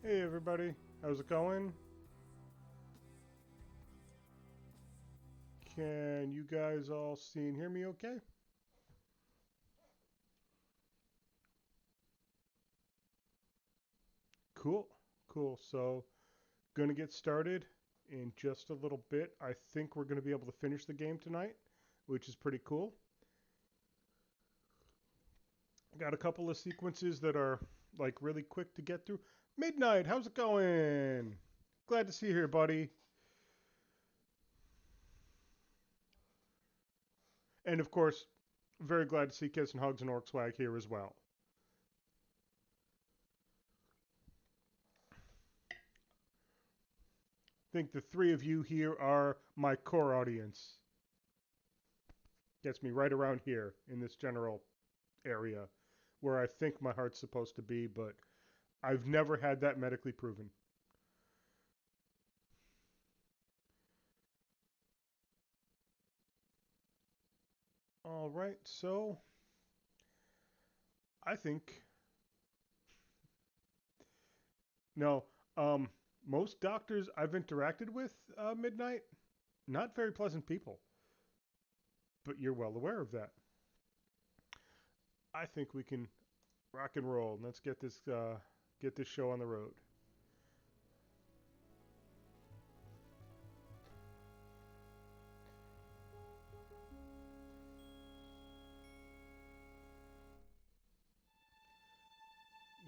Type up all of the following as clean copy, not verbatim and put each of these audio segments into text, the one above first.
Hey everybody, how's it going? Can you guys all see and hear me okay? Cool, cool. So, gonna get started in just a little bit. I think we're gonna be able to finish the game tonight, which is pretty cool. Got a couple of sequences that are like really quick to get through. Midnight, how's it going? Glad to see you here, buddy. And of course, very glad to see Kiss and Hugs and Orc Swag here as well. Think the three of you here are my core audience. Gets me right around here in this general area where I think my heart's supposed to be, but I've never had that medically proven. All right, so I think no, um, most doctors I've interacted with midnight, not very pleasant people, but you're well aware of that. I think we can rock and roll. Let's get this show on the road.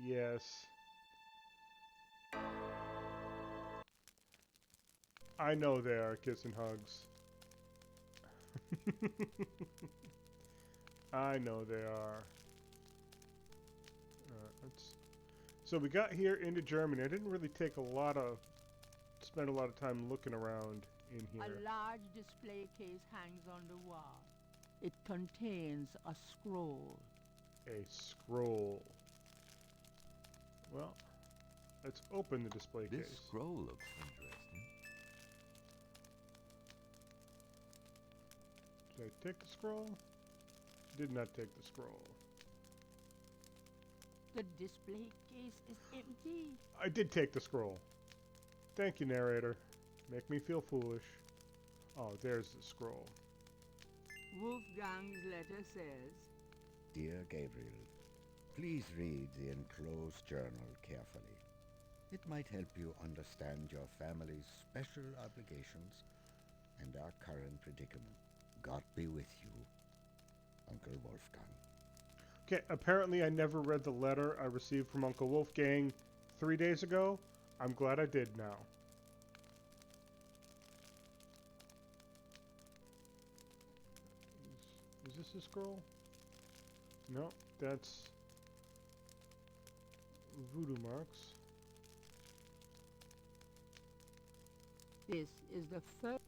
Yes, I know they are kiss and hugs. I know they are. Let's. So we got here into Germany. I didn't really spend a lot of time looking around in A here. large display case hangs on the wall. It contains a scroll. A scroll. Well, let's open the display This case. scroll looks interesting. Did I take the scroll? Did not take the scroll. The display case is empty. I did take the scroll. Thank you, narrator. Make me feel foolish. Oh, there's the scroll. Wolfgang's letter says, Dear Gabriel, please read the enclosed journal carefully. It might help you understand your family's special obligations and our current predicament. God be with you, Uncle Wolfgang. Okay, apparently I never read the letter I received from Uncle Wolfgang 3 days ago. I'm glad I did now. Is this a scroll? No, that's voodoo marks. this is the first.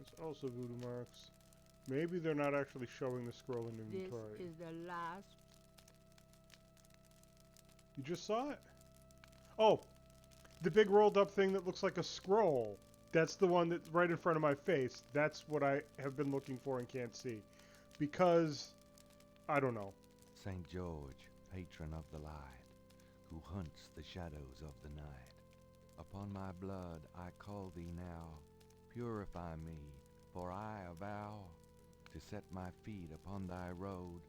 It's also voodoo marks. Maybe they're not actually showing the scroll in This inventory. is the last. You just saw it? Oh, the big rolled up thing that looks like a scroll. That's the one that's right in front of my face. That's what I have been looking for and can't see. Because, I don't know. St. George, patron of the light, who hunts the shadows of the night. Upon my blood I call thee now, purify me, for I avow to set my feet upon thy road,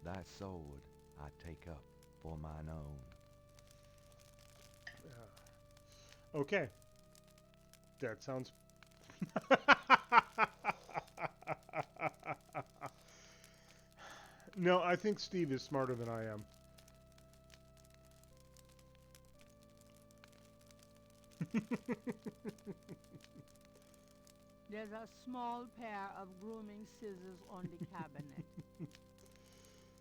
thy sword I take up for mine own. Okay. That sounds... No, I think Steve is smarter than I am. There's a small pair of grooming scissors on the cabinet.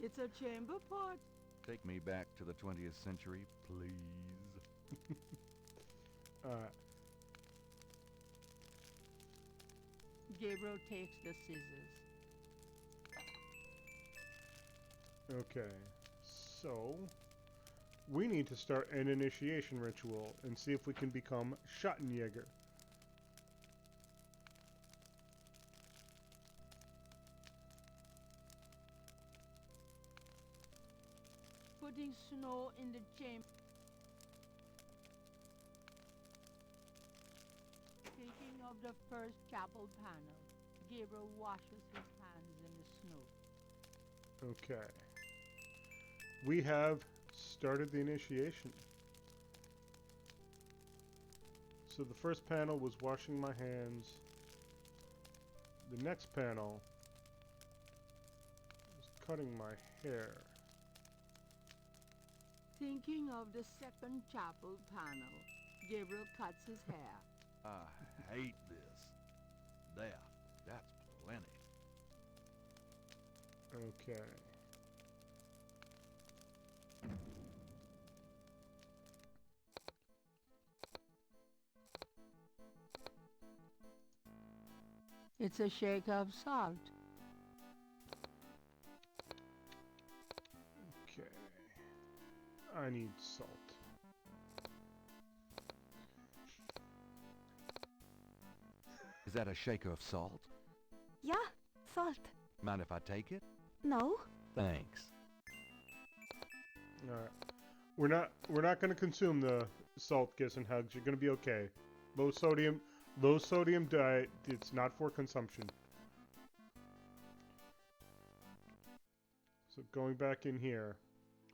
It's a chamber pot. Take me back to the 20th century, please. Uh, Gabriel takes the scissors. okay. So, we need to start an initiation ritual and see if we can become Schattenjäger. putting snow in the chamber. Taking of the first chapel panel, Gabriel washes his hands in the snow. Okay. We have started the initiation. So the first panel was washing my hands. The next panel was cutting my hair. Thinking of the second chapel panel, Gabriel cuts his hair. I hate this. There, that's plenty. Okay. It's a shake of salt. Okay. I need salt. Is that a shaker of salt? Yeah, salt. Mind if I take it? No? Thanks. All right. We're not going to consume the salt, Kiss and Hugs. You're going to be okay. Low sodium diet. It's not for consumption. So going back in here,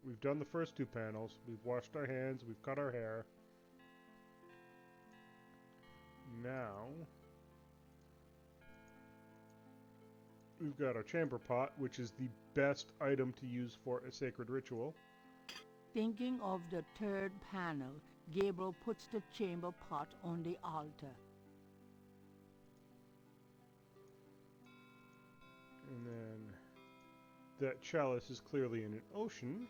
we've done the first two panels. We've washed our hands. We've cut our hair. Now we've got our chamber pot, which is the best item to use for a sacred ritual. Thinking of the third panel, Gabriel puts the chamber pot on the altar. And then that chalice is clearly in an ocean.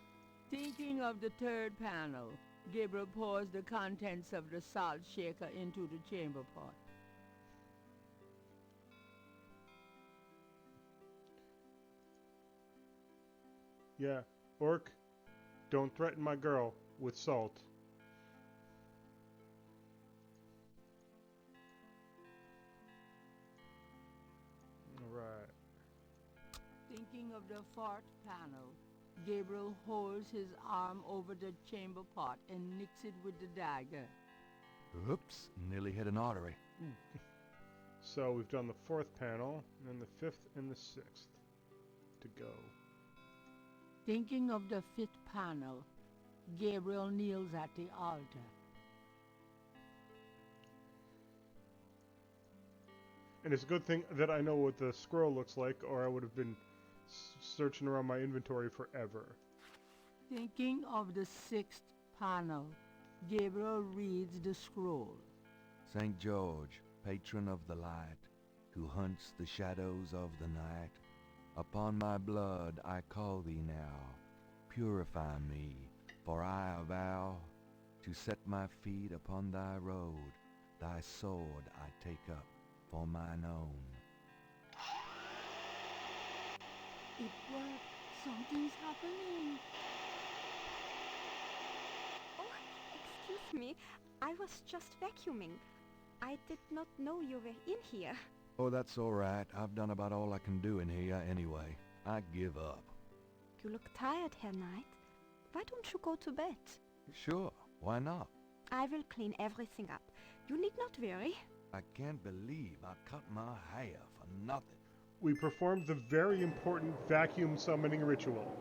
Thinking of the third panel, Gabriel pours the contents of the salt shaker into the chamber pot. Yeah, Orc, don't threaten my girl with salt. Alright. Thinking of the fourth panel, Gabriel holds his arm over the chamber pot and nicks it with the dagger. Oops, nearly hit an artery. So we've done the fourth panel, and then the fifth and the sixth to go. Thinking of the fifth panel, Gabriel kneels at the altar. And it's a good thing that I know what the scroll looks like, or I would have been searching around my inventory forever. Thinking of the sixth panel, Gabriel reads the scroll. St. George, patron of the light, who hunts the shadows of the night, upon my blood I call thee now. Purify me, for I avow to set my feet upon thy road. Thy sword I take up for mine own. It worked. Something's happening. Oh, excuse me. I was just vacuuming. I did not know you were in here. Oh, that's all right. I've done about all I can do in here anyway. I give up. You look tired, Herr Knight. Why don't you go to bed? Sure, why not? I will clean everything up. You need not worry. I can't believe I cut my hair for nothing. We performed the very important vacuum summoning ritual.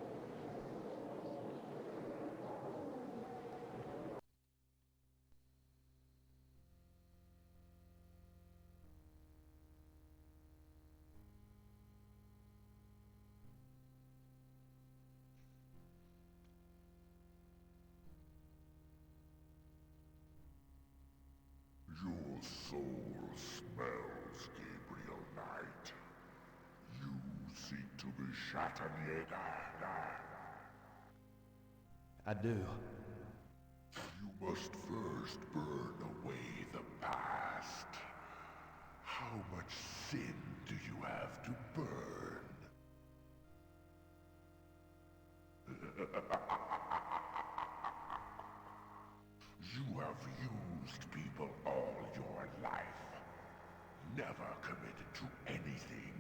Your soul smells, Gabriel Knight. You seek to be Schattenjäger. I do. You must first burn away the past. How much sin do you have to burn? You have used people all your life. Never committed to anything.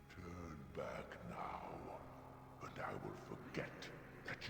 Turn back now, and I will forget that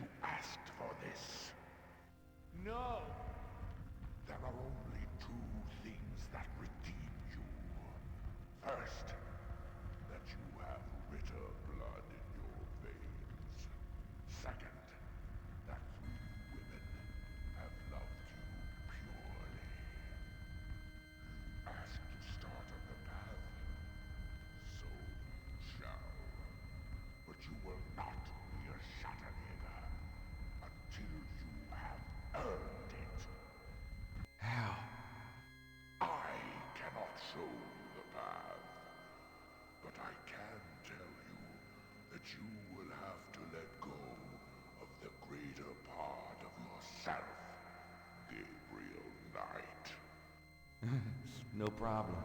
No problem.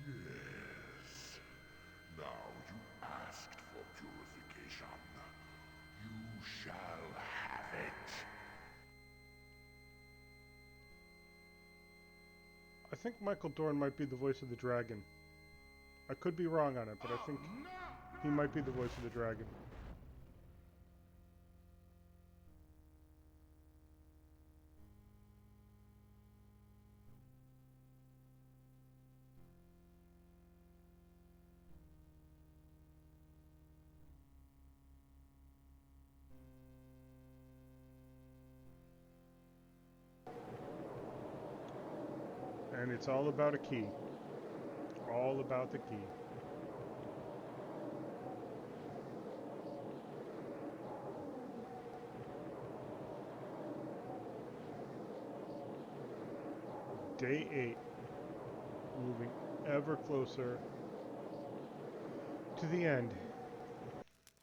Yes. Now you asked for purification. You shall have it. I think Michael Dorn might be the voice of the dragon. I could be wrong on it, but I think he might be the voice of the dragon. And it's all about a key. All about the key. Day 8. Moving ever closer to the end.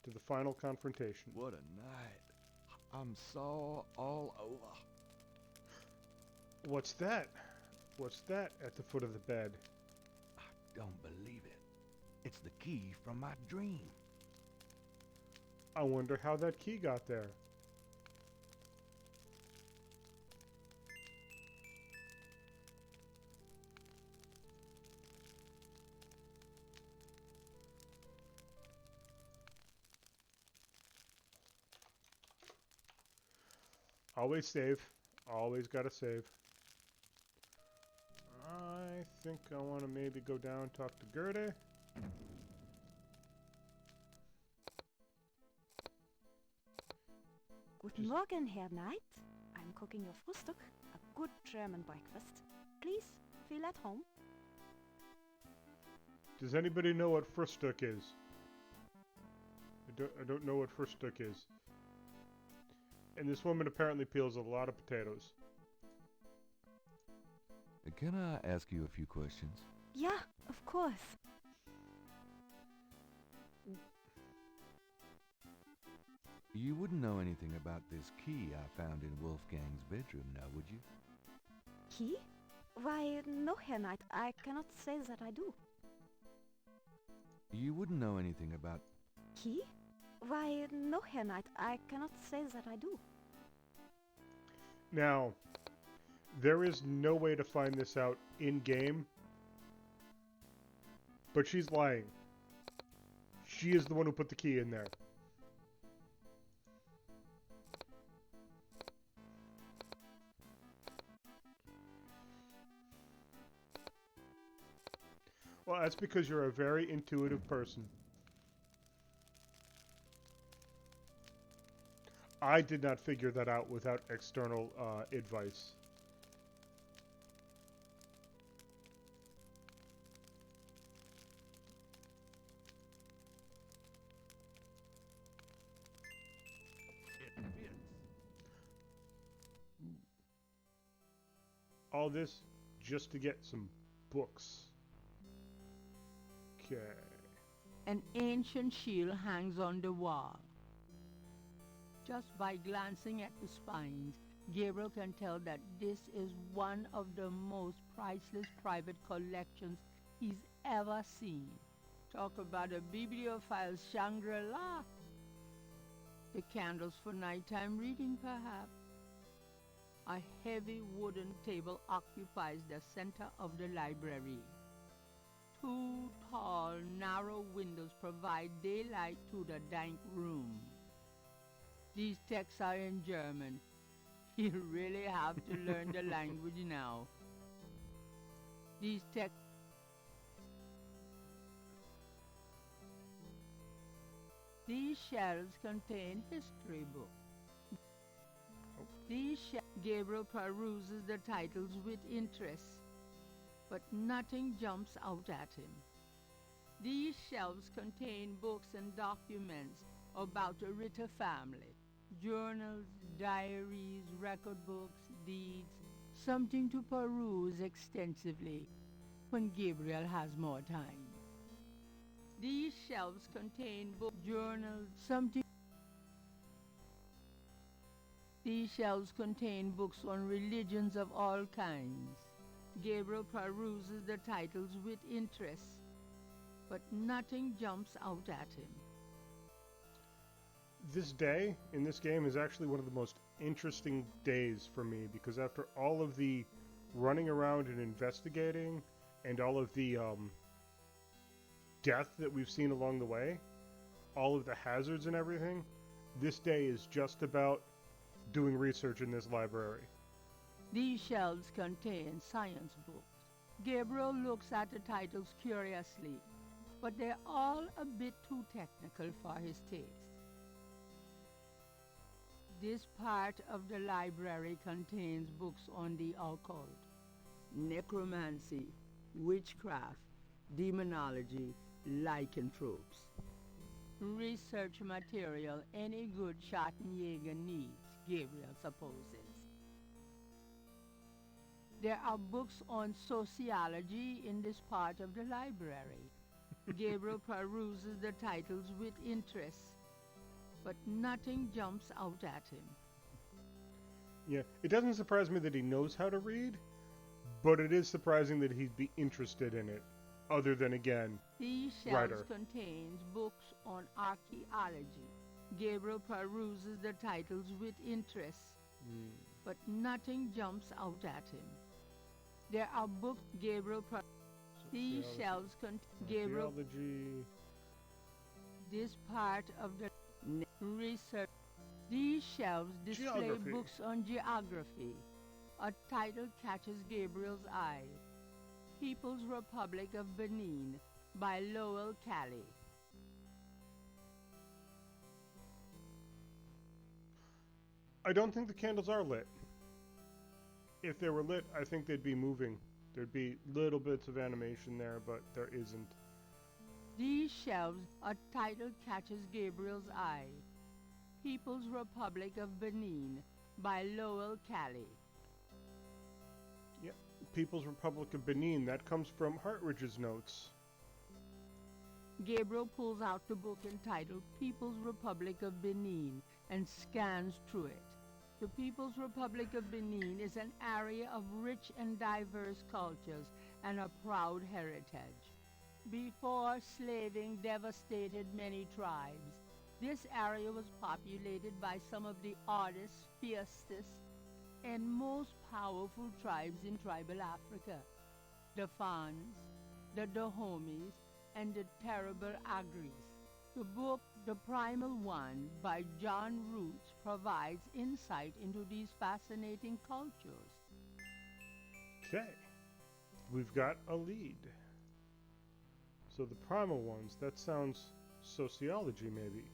To the final confrontation. What a night. I'm sore all over. What's that? What's that at the foot of the bed? I don't believe it. It's the key from my dream. I wonder how that key got there. Always save. Always gotta save. I think I want to maybe go down and talk to Gerda. Guten Morgen, Herr Knight. I'm cooking your Frühstück, a good German breakfast. Please feel at home. Does anybody know what Frühstück is? I don't know what Frühstück is. And this woman apparently peels a lot of potatoes. Can I ask you a few questions? Yeah, of course. You wouldn't know anything about this key I found in Wolfgang's bedroom now, would you? Key? Why, no, Herr Knight, I cannot say that I do. You wouldn't know anything about... Key? Why, no, Herr Knight, I cannot say that I do. Now, there is no way to find this out in-game, but she's lying. She is the one who put the key in there. Well, that's because you're a very intuitive person. I did not figure that out without external advice. All this just to get some books. Okay. An ancient shield hangs on the wall. Just by glancing at the spines, Gabriel can tell that this is one of the most priceless private collections he's ever seen. Talk about a bibliophile Shangri-La. The candles for nighttime reading, perhaps. A heavy wooden table occupies the center of the library. Two tall, narrow windows provide daylight to the dank room. These texts are in German. You really have to learn the language now. These texts... These shelves contain history books. Gabriel peruses the titles with interest, but nothing jumps out at him. These shelves contain books and documents about a Ritter family. Journals, diaries, record books, deeds, something to peruse extensively when Gabriel has more time. These shelves contain book journals, something. These shelves contain books on religions of all kinds. Gabriel peruses the titles with interest, but nothing jumps out at him. This day in this game is actually one of the most interesting days for me because after all of the running around and investigating and all of the death that we've seen along the way, all of the hazards and everything, this day is just about doing research in this library. These shelves contain science books. Gabriel looks at the titles curiously, but they're all a bit too technical for his taste. This part of the library contains books on the occult, necromancy, witchcraft, demonology, lycanthropes. Research material any good Schattenjäger needs, Gabriel supposes. There are books on sociology in this part of the library. Gabriel peruses the titles with interest, but nothing jumps out at him. Yeah, it doesn't surprise me that he knows how to read, but it is surprising that he'd be interested in it, other than, again, These writer. shelves contains books on archaeology. Gabriel peruses the titles with interest, but nothing jumps out at him. There are books Gabriel These shelves contain Gabriel. Archaeology. This part of the research. These shelves display Geography. books on geography. A title catches Gabriel's eye. People's Republic of Benin by Lowell Cali. I don't think the candles are lit. If they were lit, I think they'd be moving. There'd be little bits of animation there, but there isn't. These shelves, a title catches Gabriel's eye. People's Republic of Benin by Lowell Cali. Yeah, People's Republic of Benin. That comes from Hartridge's notes. Gabriel pulls out the book entitled People's Republic of Benin and scans through it. The People's Republic of Benin is an area of rich and diverse cultures and a proud heritage. Before slaving devastated many tribes, this area was populated by some of the oddest, fiercest, and most powerful tribes in tribal Africa. The Fans, the Dahomis, and the terrible Agris. The book, The Primal One, by John Roots, provides insight into these fascinating cultures. Okay, we've got a lead. So the primal ones, that sounds sociology maybe.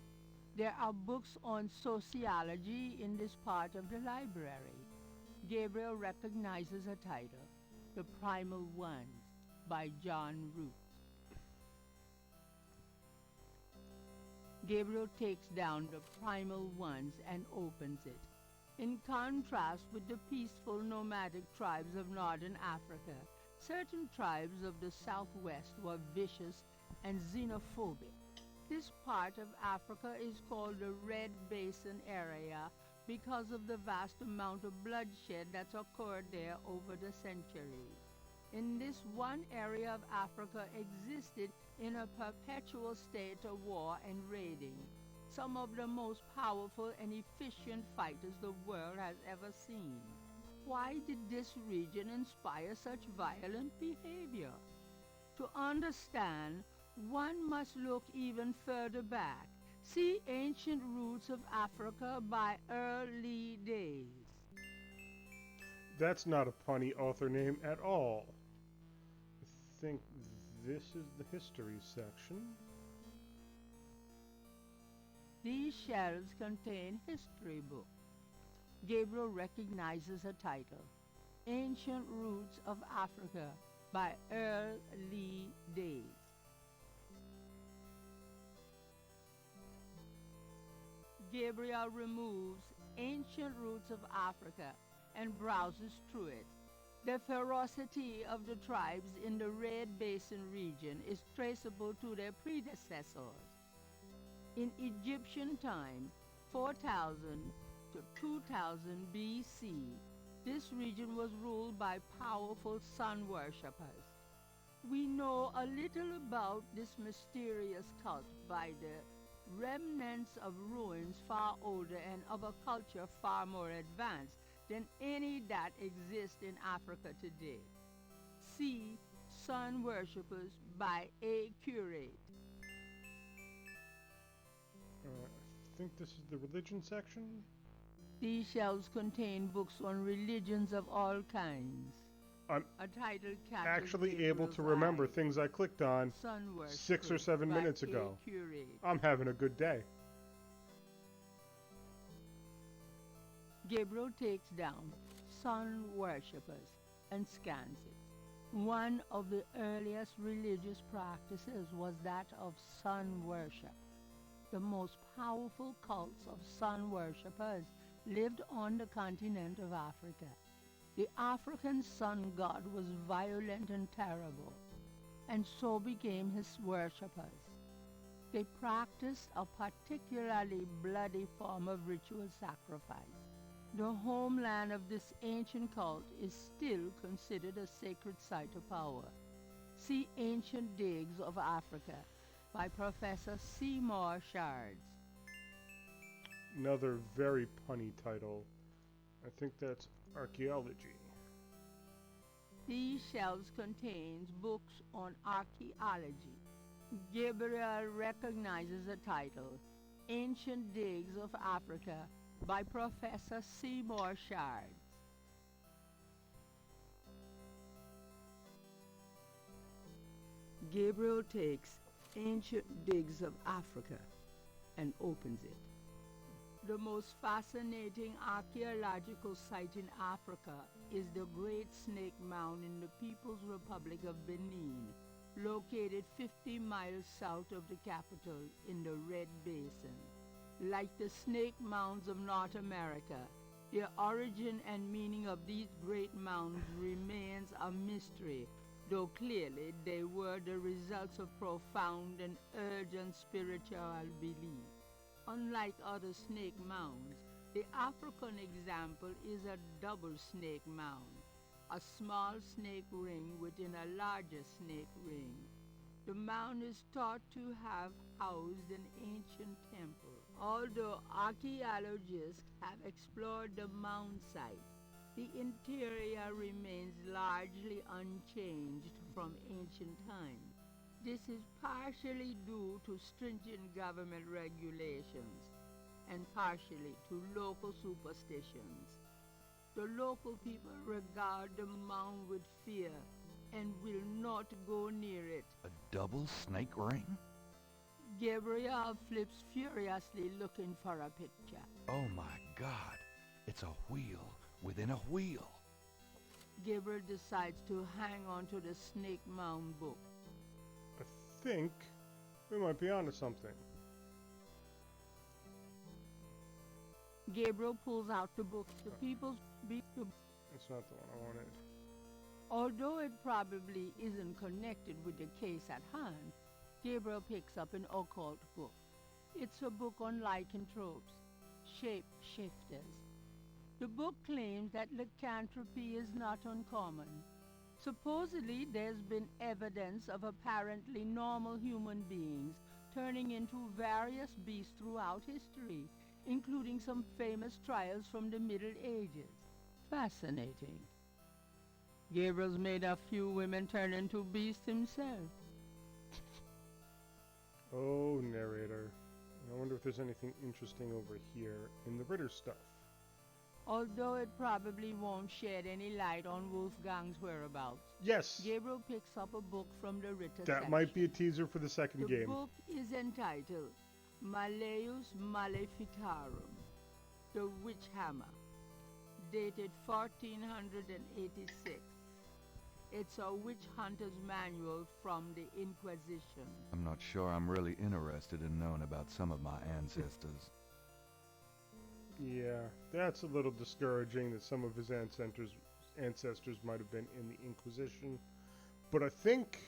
There are books on sociology in this part of the library. Gabriel recognizes a title, The Primal Ones, by John Roots. Gabriel takes down The Primal Ones and opens it. In contrast with the peaceful nomadic tribes of northern Africa, certain tribes of the southwest were vicious and xenophobic. This part of Africa is called the Red Basin area because of the vast amount of bloodshed that's occurred there over the centuries. In this one area of Africa existed in a perpetual state of war and raiding, some of the most powerful and efficient fighters the world has ever seen. Why did this region inspire such violent behavior? To understand, one must look even further back. See Ancient Roots of Africa by Early Days. That's not a punny author name at all. I think this is the history section. These shelves contain history books. Gabriel recognizes a title, Ancient Roots of Africa by Early Days. Gabriel removes Ancient Roots of Africa and browses through it. The ferocity of the tribes in the Red Basin region is traceable to their predecessors. In Egyptian time, 4000 to 2000 BC, This region was ruled by powerful sun worshippers. We know a little about this mysterious cult by the remnants of ruins far older and of a culture far more advanced than any that exists in Africa today. See Sun Worshippers by A. Curate. I think this is the religion section. These shelves contain books on religions of all kinds. I'm A title catches actually able Gabriel's to remember eye. things I clicked on Sun 6 or Worshippers 7 by minutes A. ago. Curate. I'm having a good day. Gabriel takes down Sun Worshippers and scans it. One of the earliest religious practices was that of sun worship. The most powerful cults of sun worshippers lived on the continent of Africa. The African sun god was violent and terrible, and so became his worshippers. They practiced a particularly bloody form of ritual sacrifice. The homeland of this ancient cult is still considered a sacred site of power. See Ancient Digs of Africa by Professor Seymour Shards. Another very punny title. I think that's archaeology. These shelves contains books on archaeology. Gabriel recognizes the title, Ancient Digs of Africa by Professor Seymour Shards. Gabriel takes Ancient Digs of Africa and opens it. The most fascinating archaeological site in Africa is the Great Snake Mound in the People's Republic of Benin, located 50 miles south of the capital in the Red Basin. Like the snake mounds of North America, the origin and meaning of these great mounds remains a mystery, though clearly they were the results of profound and urgent spiritual belief. Unlike other snake mounds, the African example is a double snake mound, a small snake ring within a larger snake ring. The mound is thought to have housed an ancient temple. Although archaeologists have explored the mound site, the interior remains largely unchanged from ancient times. This is partially due to stringent government regulations and partially to local superstitions. The local people regard the mound with fear and will not go near it. A double snake ring? Gabriel flips furiously looking for a picture. Oh my God, it's a wheel within a wheel. Gabriel decides to hang on to the Snake Mound book. I think we might be onto something. Gabriel pulls out the book. The people's beat the That's not the one I wanted. Although it probably isn't connected with the case at hand, Gabriel picks up an occult book. It's a book on lycanthropes, shape-shifters. The book claims that lycanthropy is not uncommon. Supposedly, there's been evidence of apparently normal human beings turning into various beasts throughout history, including some famous trials from the Middle Ages. Fascinating. Gabriel's made a few women turn into beasts himself. Oh, narrator. I wonder if there's anything interesting over here in the Ritter stuff. Although it probably won't shed any light on Wolfgang's whereabouts, Yes, Gabriel picks up a book from the Ritter that section. might be a teaser for the second The game. book is entitled Malleus Maleficarum, The Witch Hammer, dated 1486. It's a witch hunter's manual from the Inquisition. I'm not sure I'm really interested in knowing about some of my ancestors. Yeah, that's a little discouraging that some of his ancestors might have been in the Inquisition. But I think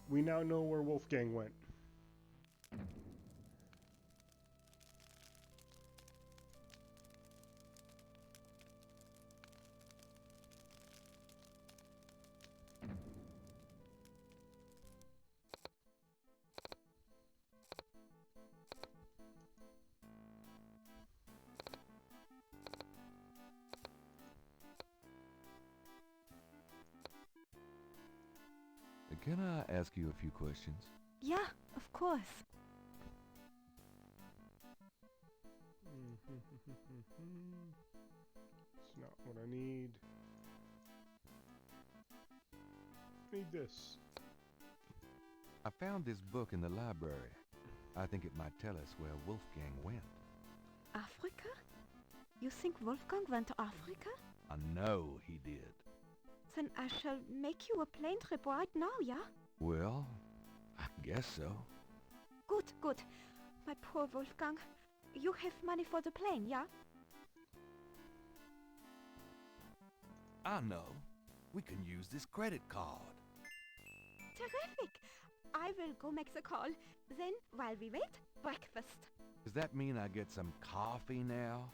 we now know where Wolfgang went. Can I ask you a few questions? Yeah, of course. It's not what I need. Need this. I found this book in the library. I think it might tell us where Wolfgang went. Africa? You think Wolfgang went to Africa? I know he did. Then I shall make you a plane trip right now, yeah? Well, I guess so. Good, good. My poor Wolfgang. You have money for the plane, yeah? I know. We can use this credit card. Terrific! I will go make the call. Then, while we wait, breakfast. Does that mean I get some coffee now?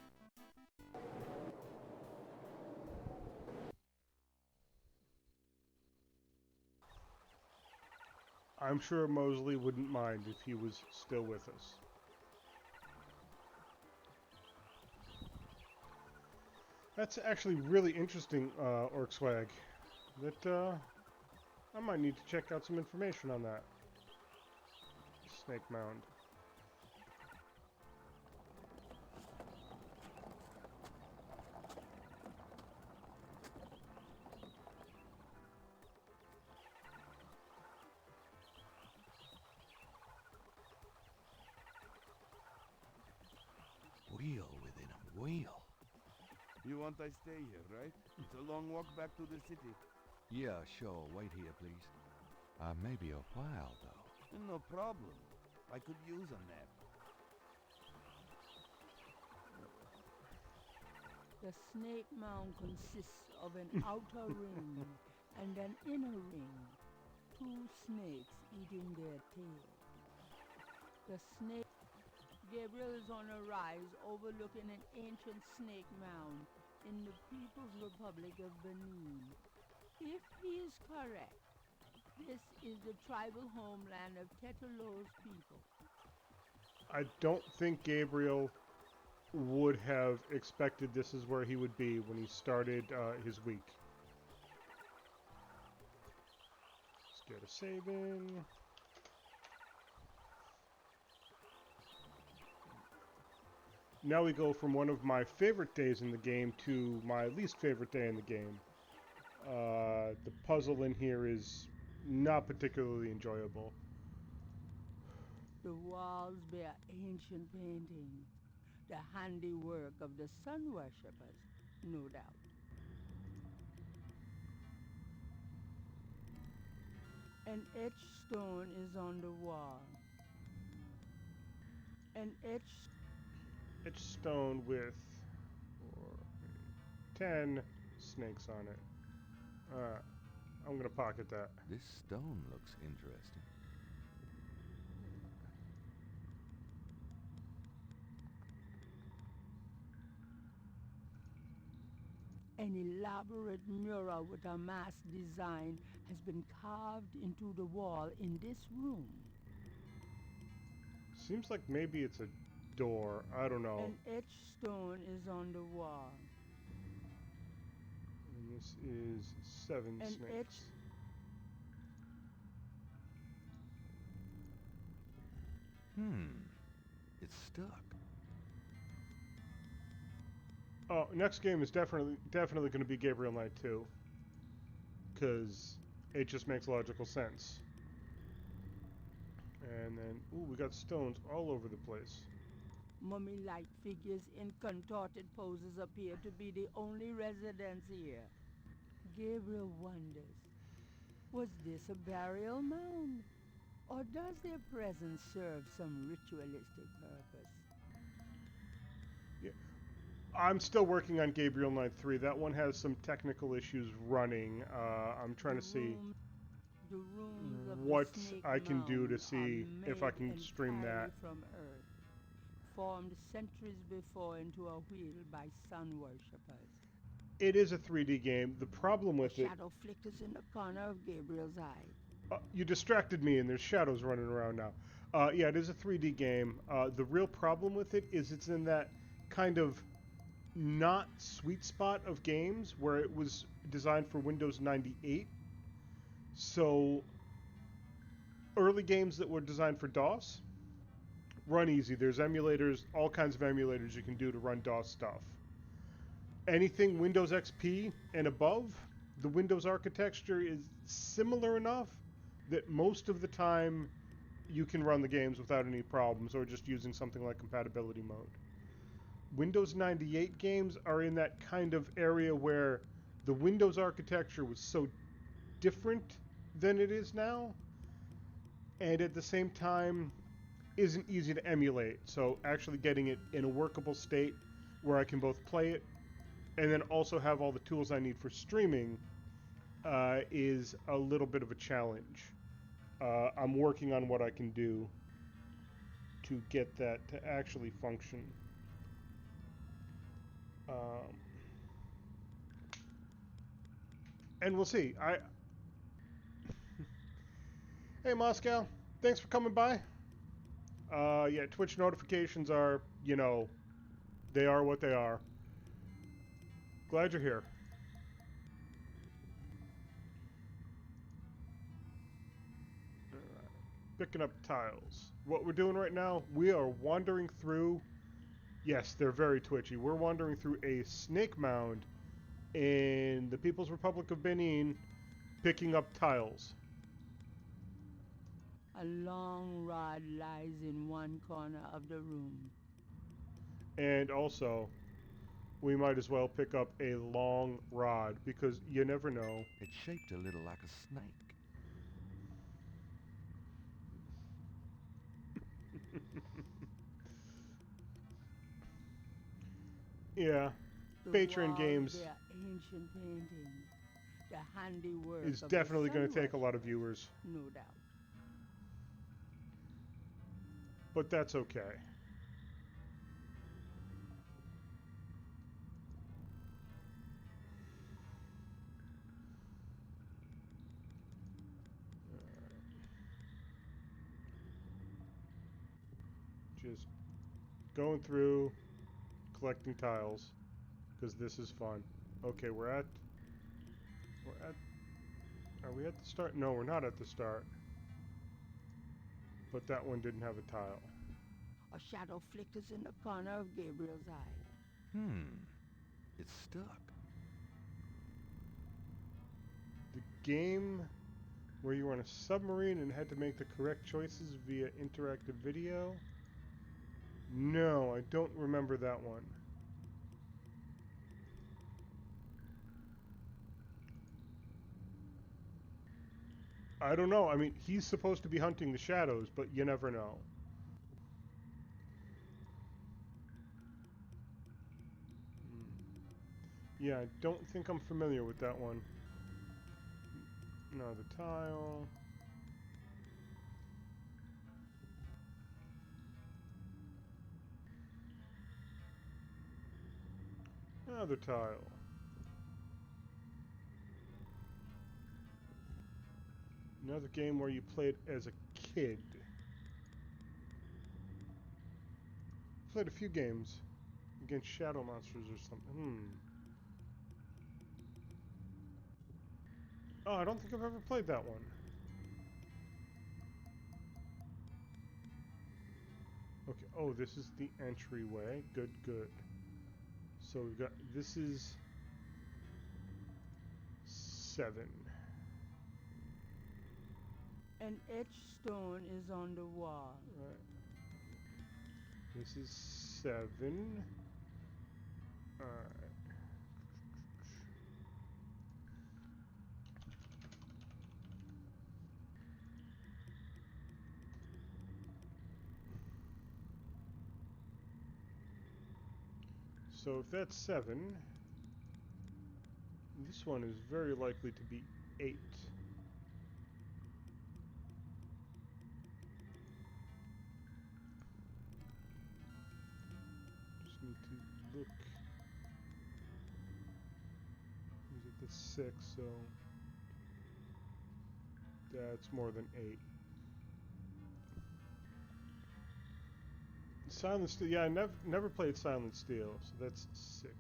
I'm sure Mosley wouldn't mind if he was still with us. That's actually really interesting, Orc Swag. That, I might need to check out some information on that. Snake Mound. Wheel within a wheel. You want I stay here, right? It's a long walk back to the city. Yeah, sure. Wait here, please. Maybe a while, though. No problem. I could use a nap. The snake mound consists of an outer ring and an inner ring. Two snakes eating their tail. The snake... Gabriel is on a rise overlooking an ancient snake mound in the People's Republic of Benin. If he is correct, this is the tribal homeland of Tetelo's people. I don't think Gabriel would have expected this is where he would be when he started his week. Let's get a save in. Now we go from one of my favorite days in the game to my least favorite day in the game. The puzzle in here is not particularly enjoyable. The walls bear ancient paintings, the handiwork of the sun worshippers, no doubt. An etched stone is on the wall. An etched stone with 10 snakes on it. I'm gonna pocket that. This stone looks interesting. An elaborate mural with a masked design has been carved into the wall in this room. Seems like maybe it's a door. I don't know. An etched stone is on the wall. And this is 7 An snakes. It's stuck. Oh, next game is definitely going to be Gabriel Knight 2. Because it just makes logical sense. And then, ooh, we got stones all over the place. Mummy-like figures in contorted poses appear to be the only residents here. Gabriel wonders, was this a burial mound? Or does their presence serve some ritualistic purpose? Yeah. I'm still working on Gabriel Knight 3. That one has some technical issues running. I'm trying to see what I can do to see if I can stream that. From Earth, formed centuries before into a wheel by sun worshippers. It is a 3D game. The problem with it... Shadow flickers in the corner of Gabriel's eye. You distracted me, and there's shadows running around now. Yeah, it is a 3D game. The real problem with it is it's in that kind of not sweet spot of games where it was designed for Windows 98. So early games that were designed for DOS run easy. There's emulators, all kinds of emulators you can do to run DOS stuff. Anything Windows XP and above, the Windows architecture is similar enough that most of the time you can run the games without any problems, or just using something like compatibility mode. Windows 98 games are in that kind of area where the Windows architecture was so different than it is now, and at the same time isn't easy to emulate. So actually getting it in a workable state where I can both play it and then also have all the tools I need for streaming is a little bit of a challenge. I'm working on what I can do to get that to actually function. And we'll see. Hey Moscow, thanks for coming by. Yeah, Twitch notifications are, they are what they are. Glad you're here. Picking up tiles. What we're doing right now, we are wandering through. Yes, they're very twitchy. We're wandering through a snake mound in the People's Republic of Benin, picking up tiles. A long rod lies in one corner of the room. And also, we might as well pick up a long rod because you never know. It's shaped a little like a snake. Yeah, The Patreon walls games bear ancient paintings, the handiwork is of definitely the going to sun take a lot of worshippers, viewers, no doubt. but that's okay. Just going through, collecting tiles, because this is fun. Okay, are we at the start? No, we're not at the start. But that one didn't have a tile. A shadow flickers in the corner of Gabriel's eye. It's stuck. The game where you were on a submarine and had to make the correct choices via interactive video? No, I don't remember that one. I don't know. I mean, he's supposed to be hunting the shadows, but you never know. Yeah, I don't think I'm familiar with that one. Another tile. Another tile. Another game where you played as a kid. Played a few games against shadow monsters or something. Oh, I don't think I've ever played that one. Okay, oh, this is the entryway. Good, good. So we've got, this is 7. An etched stone is on the wall. Right. This is 7. Alright. So if that's 7, this one is very likely to be 8. Just need to look. Is it the 6? So that's more than 8. Silent Steel. Yeah, I never played Silent Steel, so that's 6.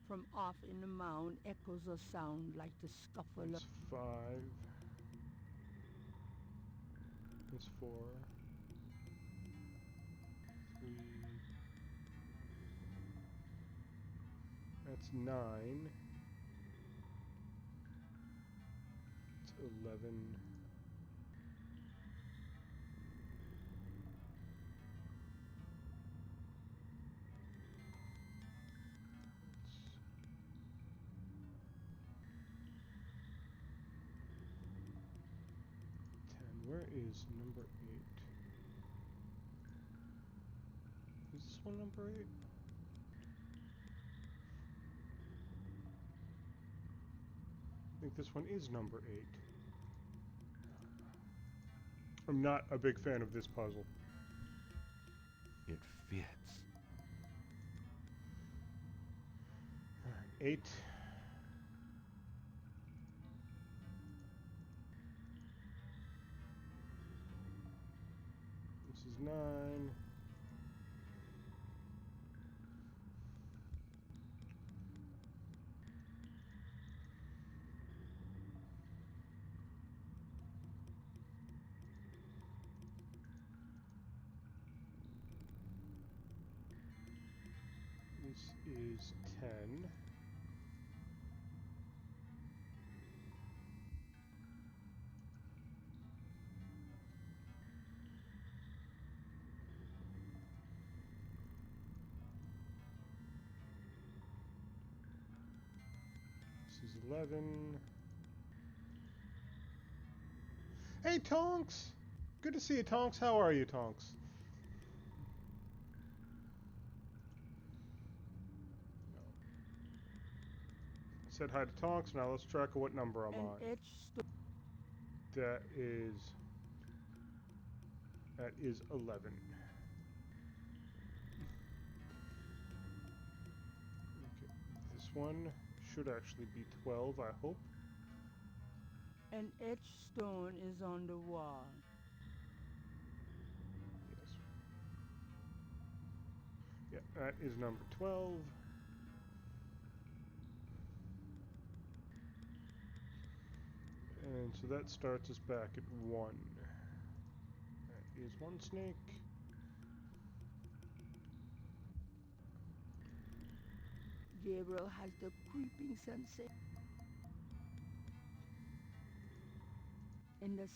From off in the mound echoes a sound like the scuffle of... That's 5. That's 4. 3. That's 9. It's 11. Where is number 8? Is this one number 8? I think this one is number 8. I'm not a big fan of this puzzle. It fits. 8. This is 9. This is 10. This is 11. Hey, Tonks! Good to see you, Tonks. How are you, Tonks? No. I said hi to Tonks. Now let's track of what number I'm An on. etched That is 11. Okay. This one should actually be 12, I hope. An etched stone is on the wall. Yes. Yeah, that is number 12. And so that starts us back at 1. That is one snake. Gabriel has the creeping sensation in the... 1,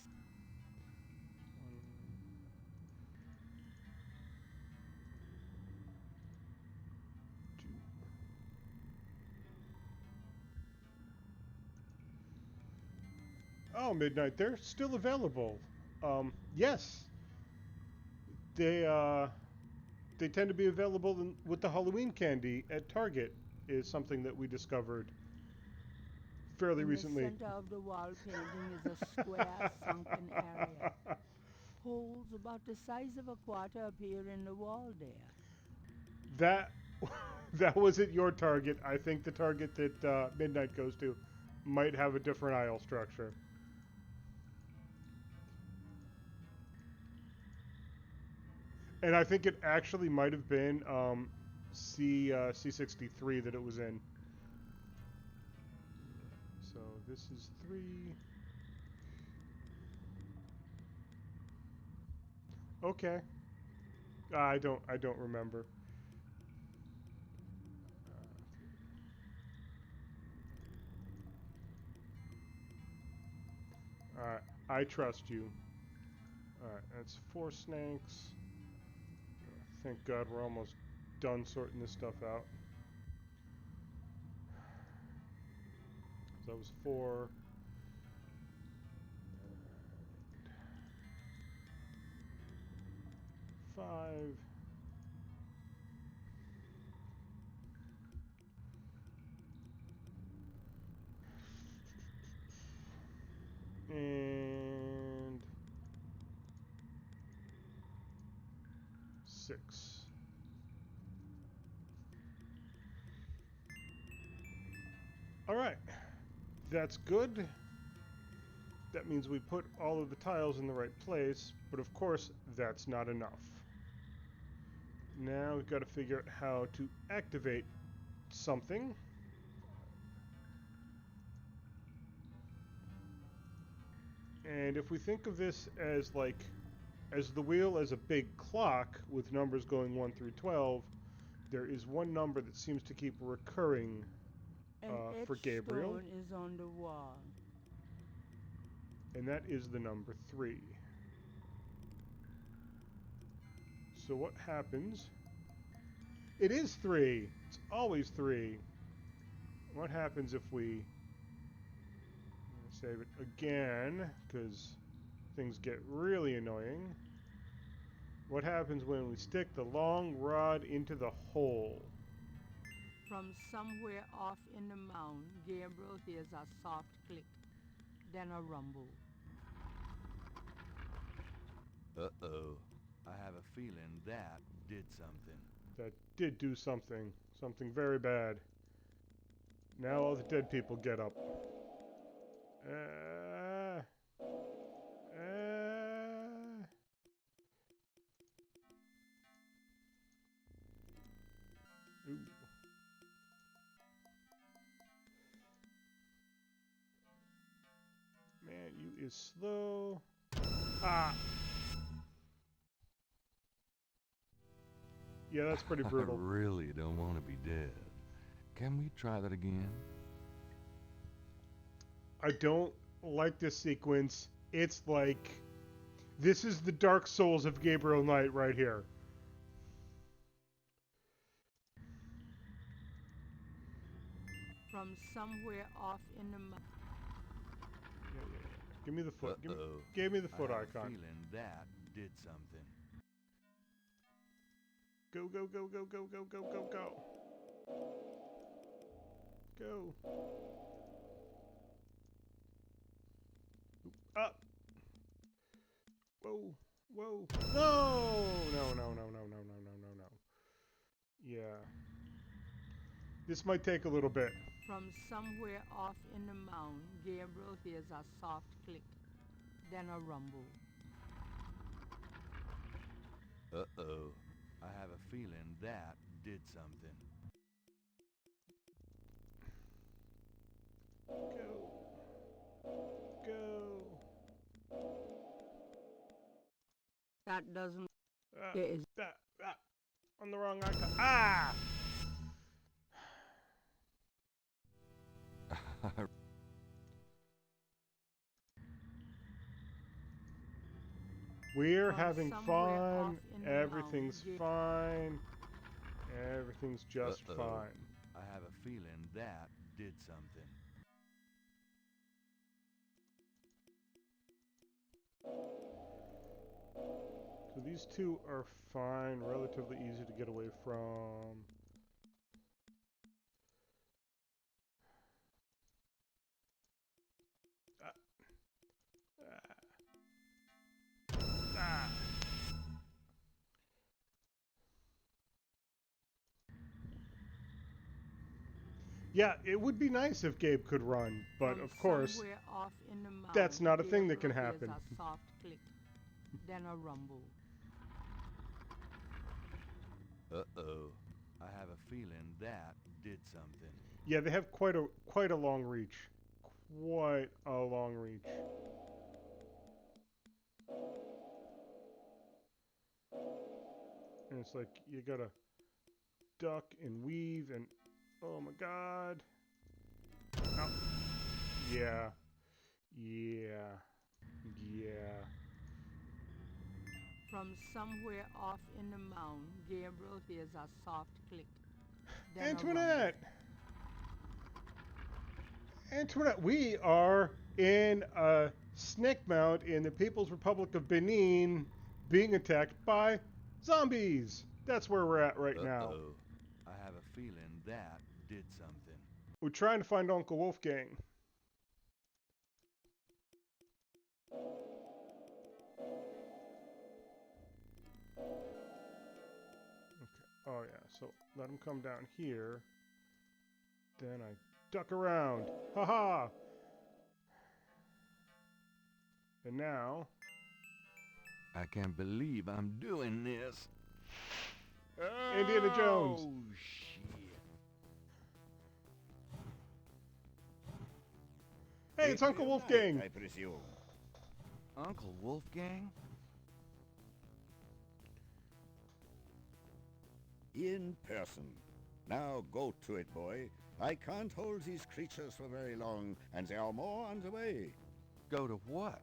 2. Oh, Midnight, they're still available. Yes. They tend to be available with the Halloween candy at Target, is something that we discovered fairly In the recently. center of the wall painting is a square sunken area. Holes about the size of a quarter appear in the wall there. That that was at your Target. I think the Target that Midnight goes to might have a different aisle structure. And I think it actually might have been C63 that it was in. So this is 3. Okay. I don't remember. Alright, I trust you. Alright, that's 4 snakes. Thank God we're almost done sorting this stuff out. So that was 4. 5. And 6. Alright, that's good. That means we put all of the tiles in the right place, but of course that's not enough. Now we've got to figure out how to activate something. And if we think of this as like, as the wheel as a big clock with numbers going 1 through 12, there is one number that seems to keep recurring An for etched Gabriel, stone is on the wall. and that is the number 3. So what happens? It is 3. It's always 3. What happens if we save it again, because things get really annoying? What happens when we stick the long rod into the hole? From somewhere off in the mound, Gabriel hears a soft click, then a rumble. Uh-oh. I have a feeling that did something. That did do something. Something very bad. Now all the dead people get up. Uh, Ooh. Man, you is slow. Ah! Yeah, that's pretty brutal. I really don't want to be dead. Can we try that again? I don't like this sequence. It's like, this is the Dark Souls of Gabriel Knight right here. From somewhere off in the mound. Yeah. Give me the foot. Give me the foot I have icon. a feeling that did something. Go, go, go, go, go, go, go, go, go. Go. Oop, up. Whoa. Whoa. No! No. Yeah. This might take a little bit. From somewhere off in the mound, Gabriel hears a soft click, then a rumble. Uh-oh. I have a feeling that did something. Go. That doesn't. Ah, There is. on the wrong icon. Ah! We're From having somewhere off fun. in the Everything's mound. fine. Everything's just Uh-oh. fine. I have a feeling that did something. So these two are fine, relatively easy to get away from. Ah. Yeah, it would be nice if Gabe could run, but From of course, somewhere off in the mound, that's not a thing that can Gabriel happen. hears a soft click, then a rumble. Uh-oh. I have a feeling that did something. Yeah, they have quite a long reach. Quite a long reach. And it's like you gotta duck and weave and oh my god. Ow. Yeah. From somewhere off in the mound, Gabriel hears a soft click, then Antoinette! Antoinette, we are in a snake mount in the People's Republic of Benin being attacked by zombies. That's where we're at right now. Uh-oh. I have a feeling that did something. We're trying to find Uncle Wolfgang. Okay. Oh yeah, so let him come down here. Then I duck around. Haha! And now... I can't believe I'm doing this. Indiana Jones. Oh, shit. Hey, it's Uncle Wolfgang! I presume. Uncle Wolfgang? In person. Now go to it, boy. I can't hold these creatures for very long, and there are more on the way. Go to what?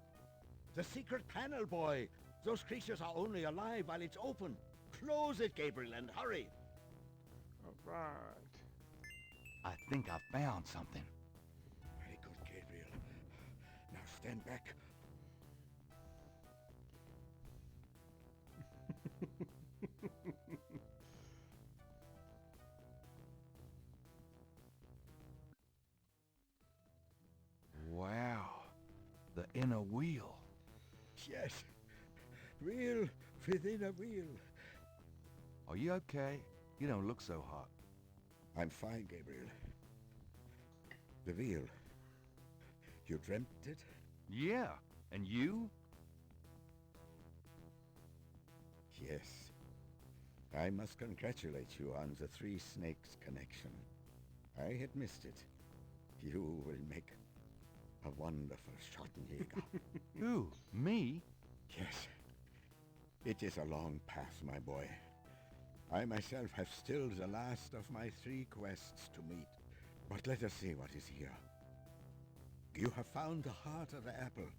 The secret panel, boy. Those creatures are only alive while it's open. Close it, Gabriel, and hurry. All right. I think I found something. Very good, Gabriel. Now stand back. Wow. The inner wheel. Yes. Wheel within a wheel. Are you okay? You don't look so hot. I'm fine, Gabriel. The wheel. You dreamt it? Yeah. And you? Yes. I must congratulate you on the Three Snakes connection. I had missed it. You will make a wonderful Schottenjäger. Who? Me? Yes. It is a long path, my boy. I myself have still the last of my 3 quests to meet. But let us see what is here. You have found the heart of the apple,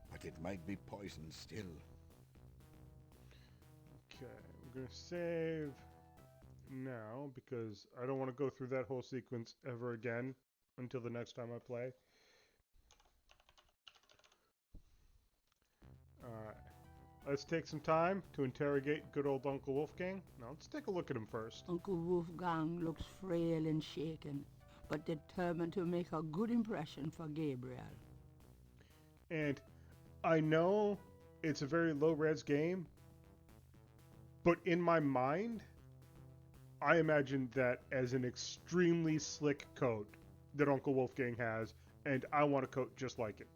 but it might be poisoned still. Okay, we're going to save now because I don't want to go through that whole sequence ever again until the next time I play. Alright, let's take some time to interrogate good old Uncle Wolfgang. Now let's take a look at him first. Uncle Wolfgang looks frail and shaken, but determined to make a good impression for Gabriel. And I know it's a very low-res game, but in my mind, I imagine that as an extremely slick coat that Uncle Wolfgang has, and I want a coat just like it.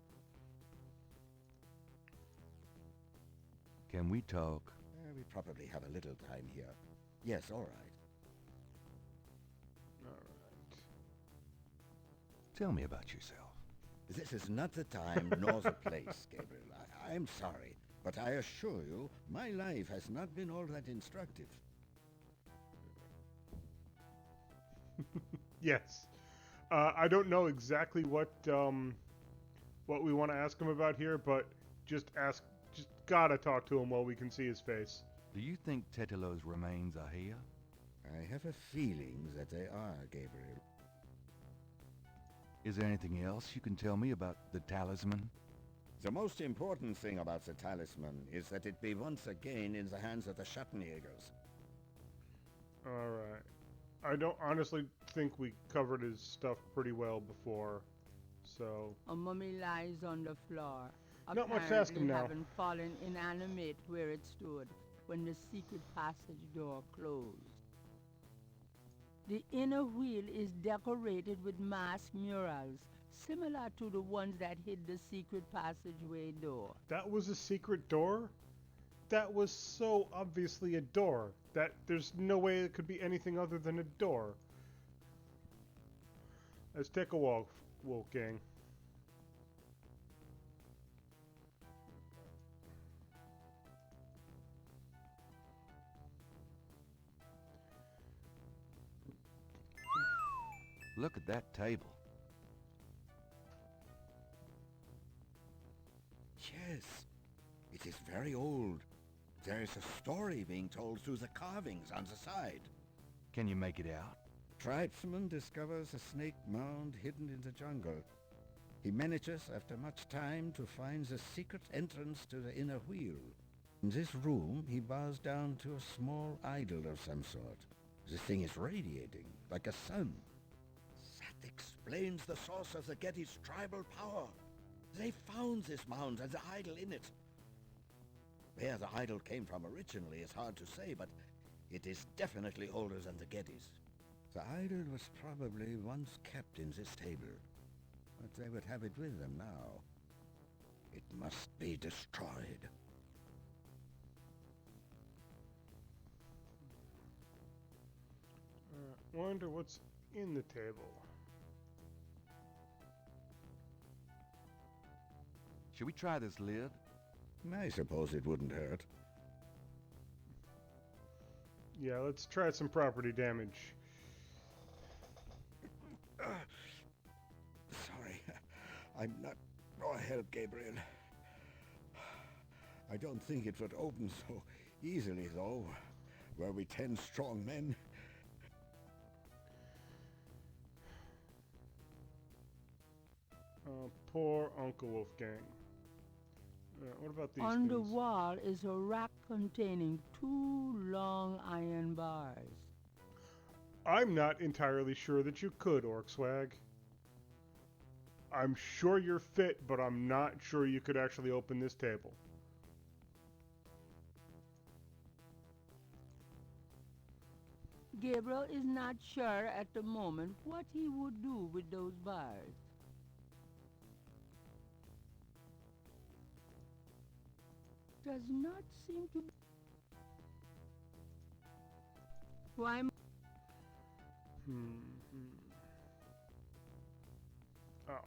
Can we talk? We probably have a little time here. Yes, all right. Alright. Tell me about yourself. This is not the time nor the place, Gabriel. I'm sorry, but I assure you, my life has not been all that instructive. Yes. I don't know exactly what we want to ask him about here, but just gotta talk to him while we can see his face. Do you think Tetelo's remains are here? I have a feeling that they are, Gabriel. Is there anything else you can tell me about the talisman? The most important thing about the talisman is that it be once again in the hands of the Schottenjägers. Alright. I don't honestly think we covered his stuff pretty well before, so... A mummy lies on the floor, Not much to ask him apparently now. having fallen inanimate where it stood when the secret passage door closed. The inner wheel is decorated with masked murals, similar to the ones that hid the secret passageway door. That was a secret door? That was so obviously a door that there's no way it could be anything other than a door. Let's take a walk, Wolfgang. Look at that table. Yes, it is very old. There is a story being told through the carvings on the side. Can you make it out? Tribesman discovers a snake mound hidden in the jungle. He manages, after much time, to find the secret entrance to the inner wheel. In this room, he bows down to a small idol of some sort. The thing is radiating, like a sun. That explains the source of the Getty's tribal power. They found this mound and the idol in it. Where the idol came from originally is hard to say, but it is definitely older than the Gettys. The idol was probably once kept in this table, but they would have it with them now. It must be destroyed. Wonder what's in the table. Should we try this lid? I suppose it wouldn't hurt. Yeah, let's try some property damage. Sorry, I'm not... Oh, help, Gabriel. I don't think it would open so easily, though. Were we 10 strong men? Poor Uncle Wolfgang. What about these On the things? wall is a rack containing 2 long iron bars. I'm not entirely sure that you could, Orcswag. I'm sure you're fit, but I'm not sure you could actually open this table. Gabriel is not sure at the moment what he would do with those bars. Does not seem to be. Why? Oh.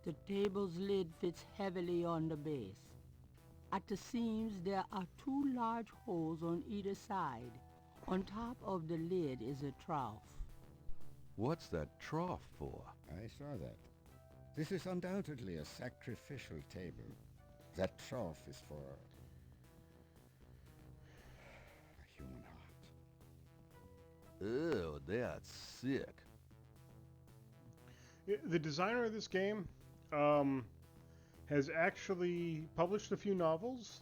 The table's lid fits heavily on the base. At the seams, there are 2 large holes on either side. On top of the lid is a trough. What's that trough for? I saw that. This is undoubtedly a sacrificial table. That trough is for a human heart. Ew, that's sick. The designer of this game has actually published a few novels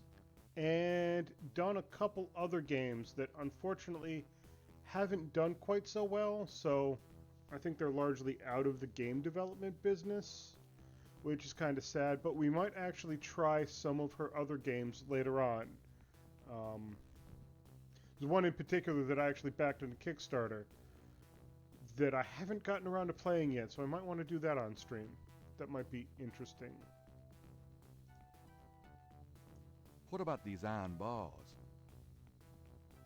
and done a couple other games that unfortunately haven't done quite so well, so I think they're largely out of the game development business, which is kind of sad, but we might actually try some of her other games later on. There's one in particular that I actually backed on the Kickstarter that I haven't gotten around to playing yet, so I might want to do that on stream. That might be interesting. What about these iron bars?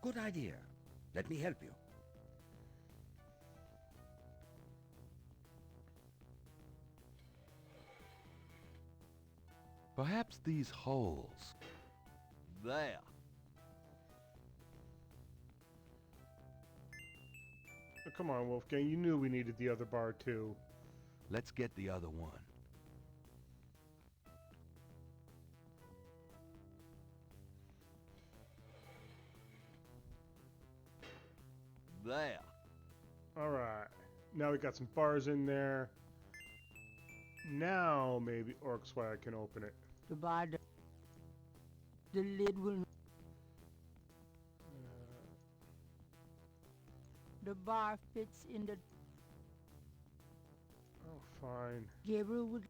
Good idea. Let me help you. Perhaps these holes. There. Oh, come on, Wolfgang. You knew we needed the other bar, too. Let's get the other one. There. Alright. Now we got some bars in there. Now maybe Orcswag can open it. The bar, the lid will. The bar fits in the. Oh, fine. Gabriel would.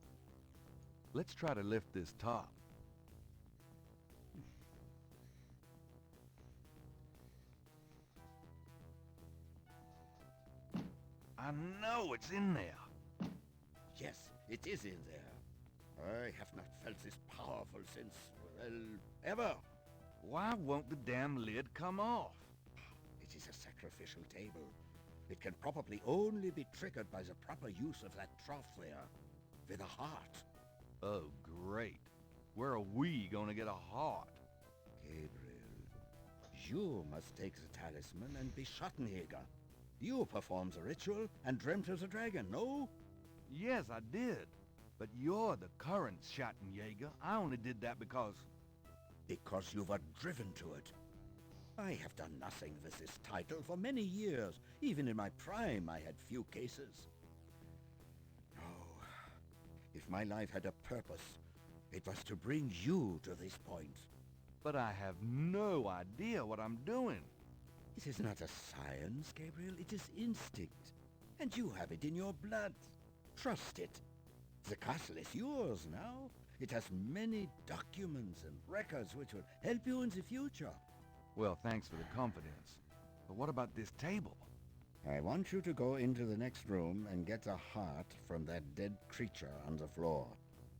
Let's try to lift this top. I know it's in there. Yes, it is in there. I have not felt this powerful since, well, ever. Why won't the damn lid come off? It is a sacrificial table. It can probably only be triggered by the proper use of that trough there, with a heart. Oh, great. Where are we gonna get a heart? Gabriel, you must take the talisman and be Schattenjäger. You performed the ritual and dreamt of the dragon, no? Yes, I did. But you're the current Schattenjäger. I only did that because... Because you were driven to it. I have done nothing with this title for many years. Even in my prime, I had few cases. No. If my life had a purpose, it was to bring you to this point. But I have no idea what I'm doing. It is not a science, Gabriel. It is instinct. And you have it in your blood. Trust it. The castle is yours now. It has many documents and records which will help you in the future. Well, thanks for the confidence. But what about this table? I want you to go into the next room and get a heart from that dead creature on the floor.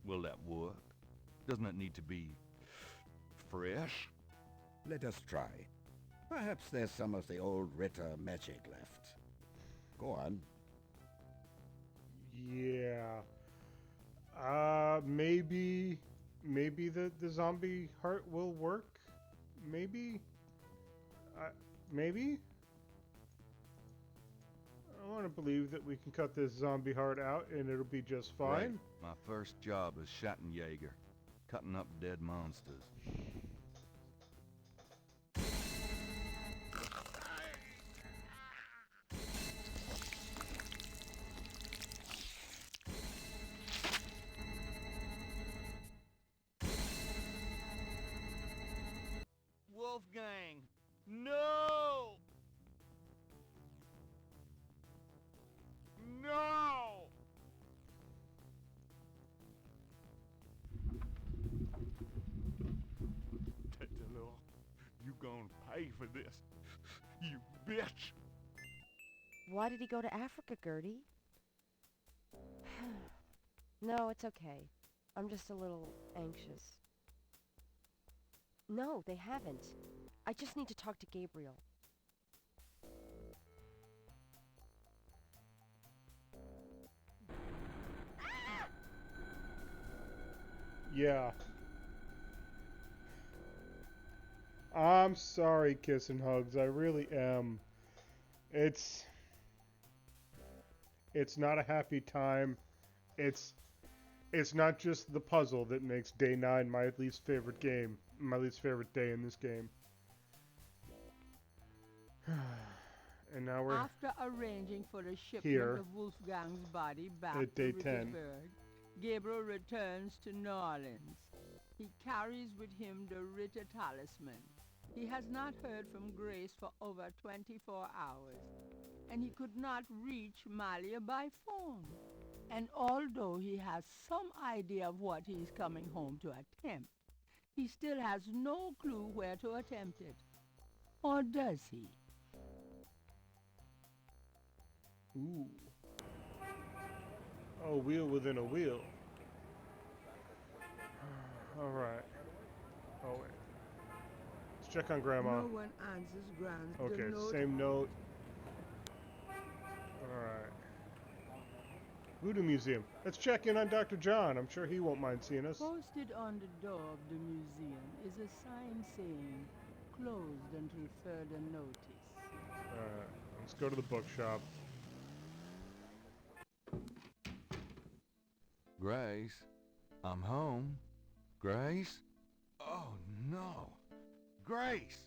Will that work? Doesn't it need to be... fresh? Let us try. Perhaps there's some of the old Ritter magic left. Go on. Yeah. Maybe the zombie heart will work. Maybe. Uh, maybe. I want to believe that we can cut this zombie heart out and it'll be just Great. fine. My first job as Schattenjäger, cutting up dead monsters. Wolfgang! No! No! Tetelor, you gonna pay for this, you bitch! Why did he go to Africa, Gertie? No, it's okay. I'm just a little anxious. No, they haven't. I just need to talk to Gabriel. Yeah. I'm sorry, Kiss and Hugs. I really am. It's not a happy time. It's not just the puzzle that makes day 9 my least favorite game, my least favorite day in this game. And now we're After arranging for the shipment here of Wolfgang's body back at to day 10. Richardsburg, Gabriel returns to New Orleans. He carries with him the Ritter talisman. He has not heard from Grace for over 24 hours, and he could not reach Malia by phone. And although he has some idea of what he is coming home to attempt, he still has no clue where to attempt it. Or does he? Ooh. Oh, wheel within a wheel. Alright. Oh, wait. Let's check on Grandma. No one answers Grant's Okay, the note. same note. Alright. Voodoo Museum. Let's check in on Dr. John. I'm sure he won't mind seeing us. Posted on the door of the museum is a sign saying, closed until further notice. Alright, let's go to the bookshop. Grace, I'm home. Grace? Oh, no. Grace!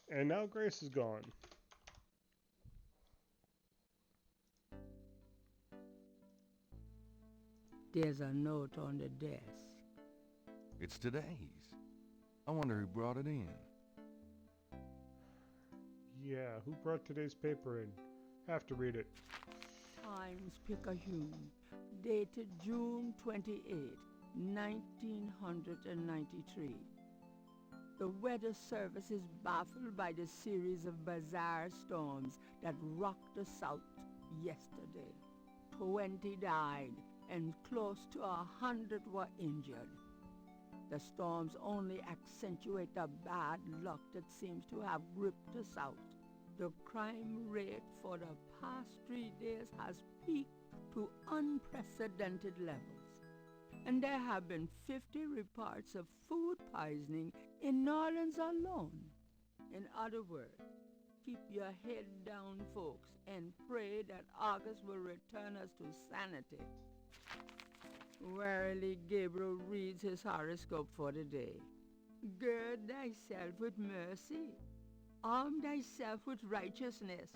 And now Grace is gone. There's a note on the desk. It's today's. I wonder who brought it in. Yeah, who brought today's paper in? Have to read it. Times-Picayune, dated June 28, 1993. The Weather Service is baffled by the series of bizarre storms that rocked the South yesterday. 20 died and close to 100 were injured. The storms only accentuate the bad luck that seems to have gripped the South. The crime rate for the past 3 days has peaked to unprecedented levels. And there have been 50 reports of food poisoning in New Orleans alone. In other words, keep your head down, folks, and pray that August will return us to sanity. Warily, Gabriel reads his horoscope for the day. Gird thyself with mercy. Arm thyself with righteousness.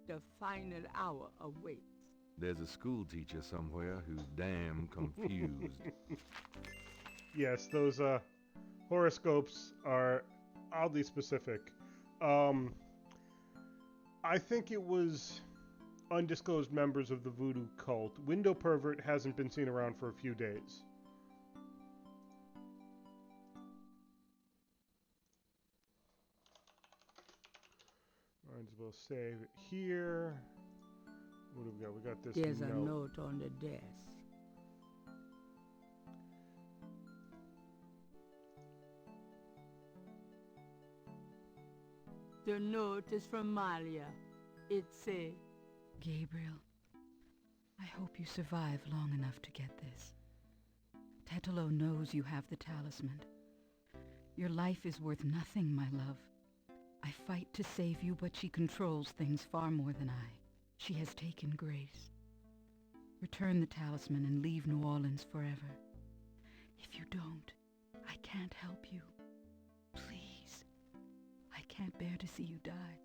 The final hour awaits. There's a school teacher somewhere who's damn confused. Yes, those horoscopes are oddly specific. I think it was undisclosed members of the voodoo cult. Window Pervert hasn't been seen around for a few days. Might as well save it here. What do we got? We got this There's note. a note on the desk. The note is from Malia. It says, Gabriel, I hope you survive long enough to get this. Tetelo knows you have the talisman. Your life is worth nothing, my love. I fight to save you, but she controls things far more than I. She has taken Grace. Return the talisman and leave New Orleans forever. If you don't, I can't help you. Please. I can't bear to see you die.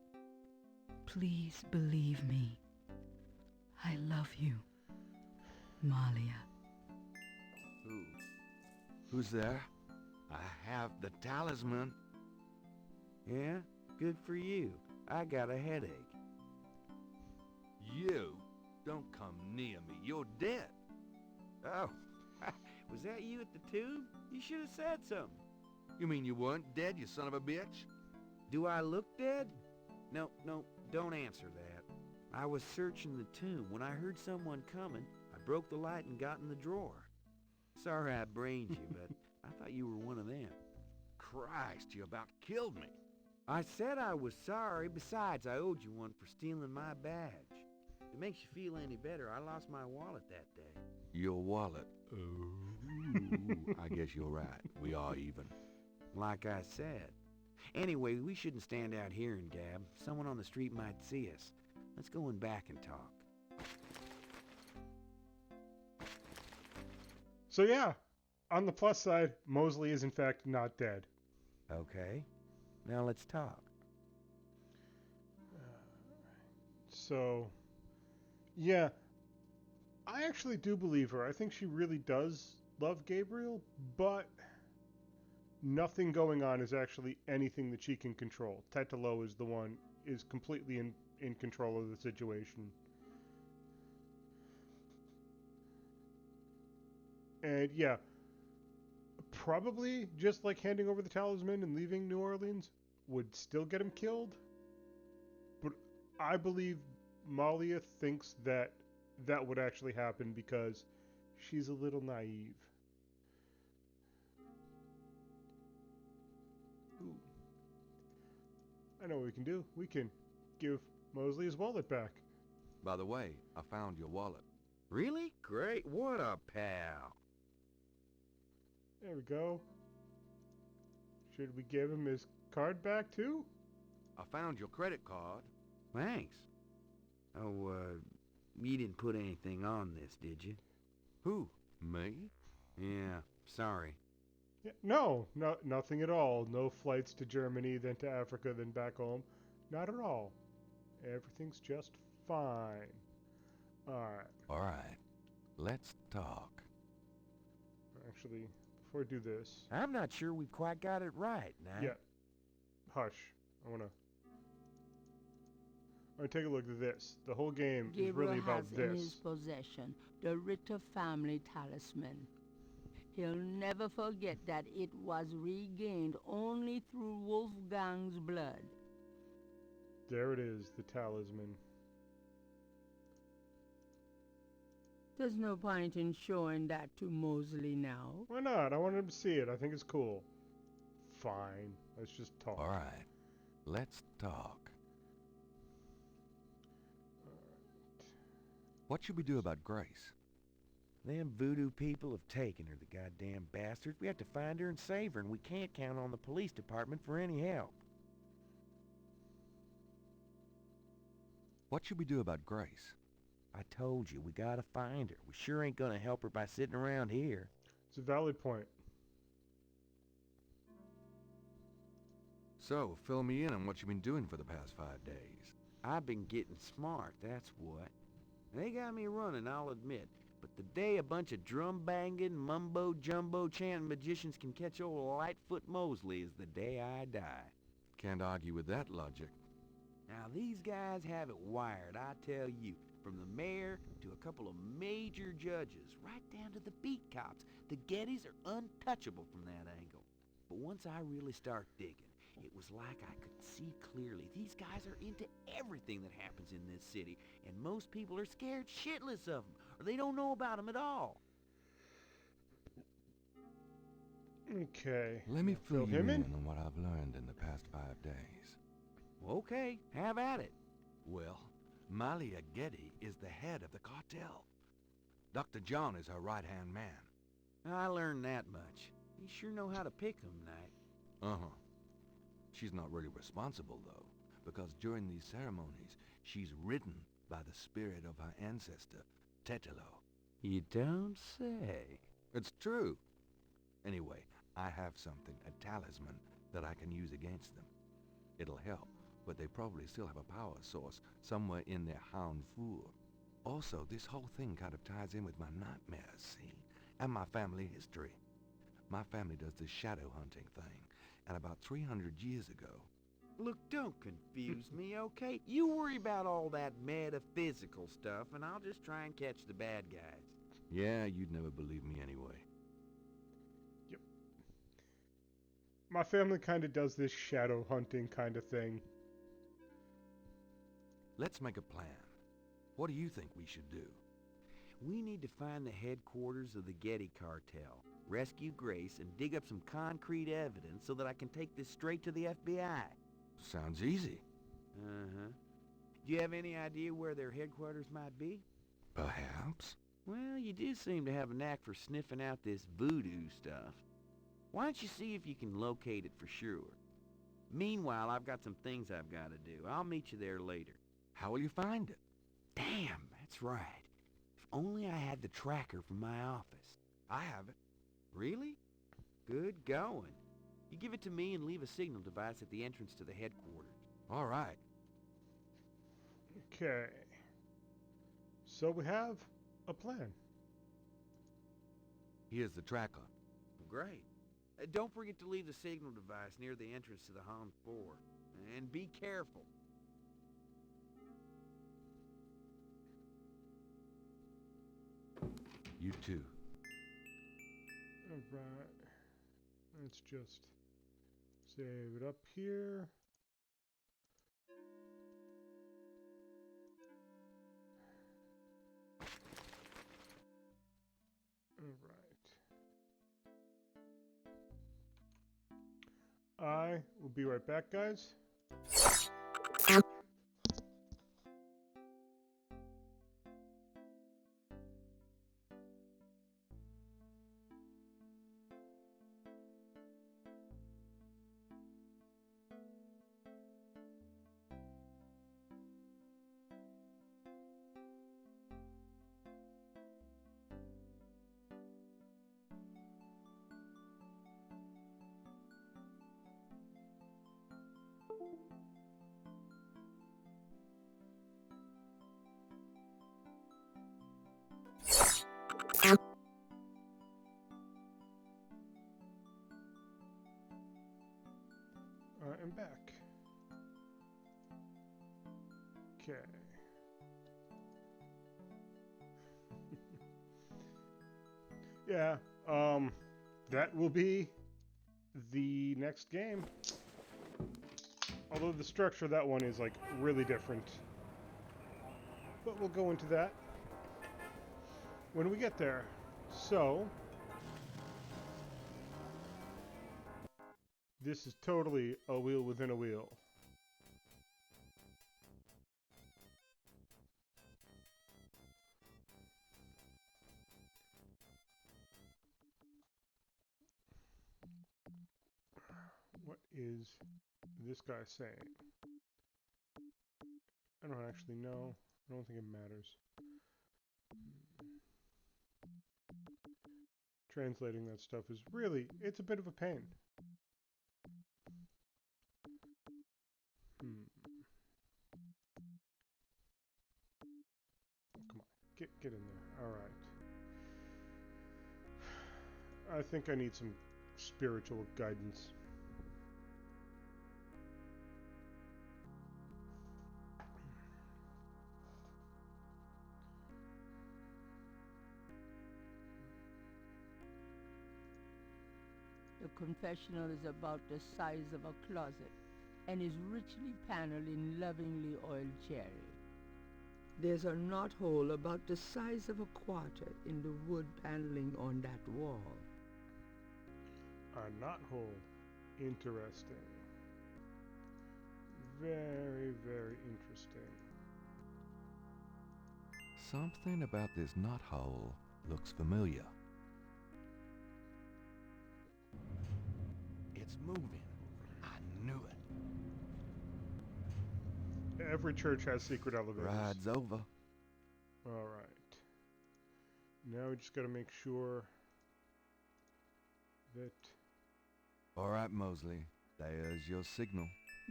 Please believe me. I love you, Malia. Who's there? I have the talisman. Yeah? Good for you. I got a headache. You? Don't come near me. You're dead. Oh, was that you at the tube? You should have said something. You mean you weren't dead, you son of a bitch? Do I look dead? No, don't answer that. I was searching the tomb. When I heard someone coming, I broke the light and got in the drawer. Sorry I brained you, but I thought you were one of them. Christ, you about killed me. I said I was sorry. Besides, I owed you one for stealing my badge. If it makes you feel any better, I lost my wallet that day. Your wallet? Oh, I guess you're right. We are even. Like I said. Anyway, we shouldn't stand out here and gab. Someone on the street might see us. Let's go in back and talk. So yeah, on the plus side, Mosley is in fact not dead. Okay. Now let's talk. So, yeah, I actually do believe her. I think she really does love Gabriel, but nothing going on is actually anything that she can control. Tetelo is the one, is completely in control of the situation. And yeah, probably just like handing over the talisman and leaving New Orleans would still get him killed. But I believe Malia thinks that that would actually happen because she's a little naive. Ooh. I know what we can do. We can give Mosley his wallet back. By the way, I found your wallet. Really? Great. What a pal. There we go. Should we give him his card back too? I found your credit card. Thanks. Oh, you didn't put anything on this, did you? Who? Me? Yeah, sorry. Yeah, no, nothing at all. No flights to Germany, then to Africa, then back home. Not at all. Everything's just fine. Alright. Alright. Let's talk. Actually, before I do this... I'm not sure we've quite got it right, Knight. Yeah. Hush. I want to take a look at this. The whole game is Gabriel really about has in this. his possession the Ritter family talisman. He'll never forget that it was regained only through Wolfgang's blood. There it is, the talisman. There's no point in showing that to Mosley now. Why not? I want him to see it. I think it's cool. Fine. Let's just talk. Alright. Let's talk. What should we do about Grace? Them voodoo people have taken her, the goddamn bastards. We have to find her and save her, and we can't count on the police department for any help. What should we do about Grace? I told you, we gotta find her. We sure ain't gonna help her by sitting around here. It's a valid point. So, fill me in on what you've been doing for the past 5 days. I've been getting smart, that's what. They got me running, I'll admit. But the day a bunch of drum-banging, mumbo-jumbo chanting magicians can catch old Lightfoot Mosley is the day I die. Can't argue with that logic. Now, these guys have it wired, I tell you. From the mayor to a couple of major judges, right down to the beat cops. The Gettys are untouchable from that angle. But once I really start digging, it was like I could see clearly. These guys are into everything that happens in this city, and most people are scared shitless of them, or they don't know about them at all. Okay. Let me fill you him in on what I've learned in the past 5 days. Okay, have at it. Well, Malia Getty is the head of the cartel. Dr. John is her right-hand man. I learned that much. You sure know how to pick 'em, Knight. Uh-huh. She's not really responsible, though, because during these ceremonies, she's ridden by the spirit of her ancestor, Tetelo. You don't say. It's true. Anyway, I have something, a talisman, that I can use against them. It'll help, but they probably still have a power source somewhere in their Hound Four. Also, this whole thing kind of ties in with my nightmares, see? And my family history. My family does this shadow hunting thing, and about 300 years ago... Look, don't confuse me, okay? You worry about all that metaphysical stuff, and I'll just try and catch the bad guys. Yeah, you'd never believe me anyway. Yep. My family kind of does this shadow hunting kind of thing. Let's make a plan. What do you think we should do? We need to find the headquarters of the Getty cartel, rescue Grace, and dig up some concrete evidence so that I can take this straight to the FBI. Sounds easy. Uh-huh. Do you have any idea where their headquarters might be? Perhaps. Well, you do seem to have a knack for sniffing out this voodoo stuff. Why don't you see if you can locate it for sure? Meanwhile, I've got some things I've got to do. I'll meet you there later. How will you find it? Damn, that's right. If only I had the tracker from my office. I have it. Really? Good going. You give it to me and leave a signal device at the entrance to the headquarters. All right. Okay. So we have a plan. Here's the tracker. Great. Don't forget to leave the signal device near the entrance to the Hound 4. And be careful. You too. Alright. Let's just save it up here. Alright. I will be right back, guys. I'm back. Okay. Yeah, that will be the next game. Although the structure of that one is like really different. But we'll go into that when we get there. So, this is totally a wheel within a wheel. What is this guy saying? I don't actually know. I don't think it matters. Translating that stuff is really, it's a bit of a pain. Come on, get in there. All right. I think I need some spiritual guidance. The confessional is about the size of a closet and is richly paneled in lovingly oiled cherry. There's a knothole about the size of a quarter in the wood paneling on that wall. A knothole. Interesting. very, very interesting. Something about this knothole looks familiar. It's moving. I knew it. Every church has secret elevators. Ride's over. All right. Now we just got to make sure that... All right, Mosley. There's your signal.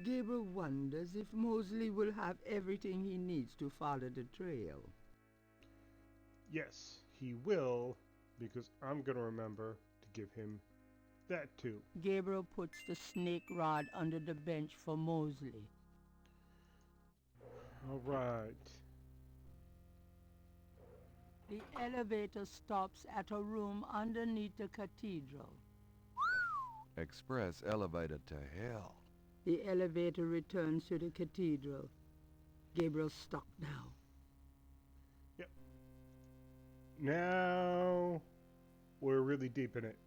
Gabriel wonders if Mosley will have everything he needs to follow the trail. Yes, he will, because I'm going to remember to give him that too. Gabriel puts the snake rod under the bench for Mosley. All right. The elevator stops at a room underneath the cathedral. Express elevator to hell. The elevator returns to the cathedral. Gabriel's stuck now. Yep. Now we're really deep in it.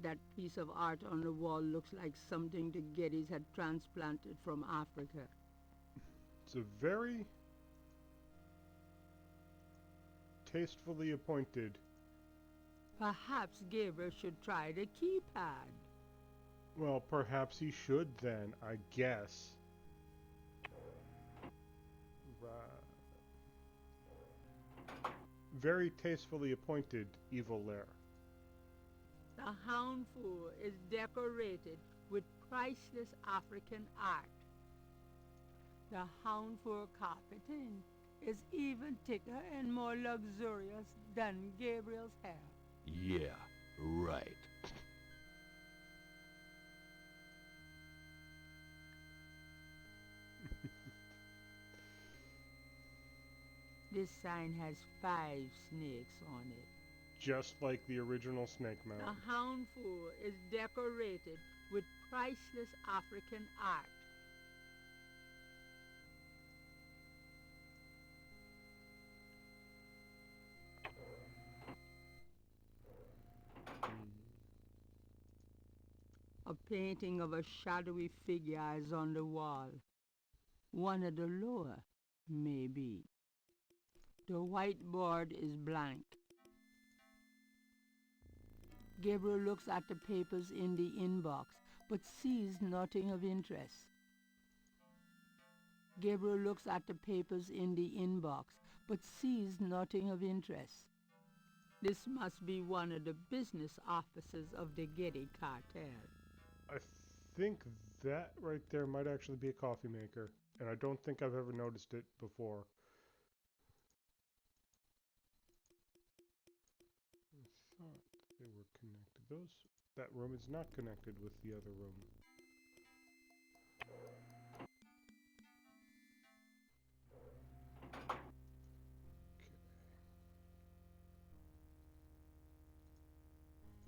That piece of art on the wall looks like something the Gettys had transplanted from Africa. It's a very tastefully appointed. Perhaps Gabriel should try the keypad. Well, perhaps he should then, I guess. Right. Very tastefully appointed evil lair. The hound floor is decorated with priceless African art. The hound floor carpeting is even thicker and more luxurious than Gabriel's hair. Yeah, right. This sign has 5 snakes on it. Just like the original Snake The Mountain. hound floor is decorated with priceless African art. A painting of a shadowy figure is on the wall. One of the lower, maybe. The whiteboard is blank. Gabriel looks at the papers in the inbox, but sees nothing of interest. Gabriel looks at the papers in the inbox, but sees nothing of interest. This must be one of the business offices of the Getty cartel. I think that right there might actually be a coffee maker, and I don't think I've ever noticed it before. I thought they were connected. That room is not connected with the other room.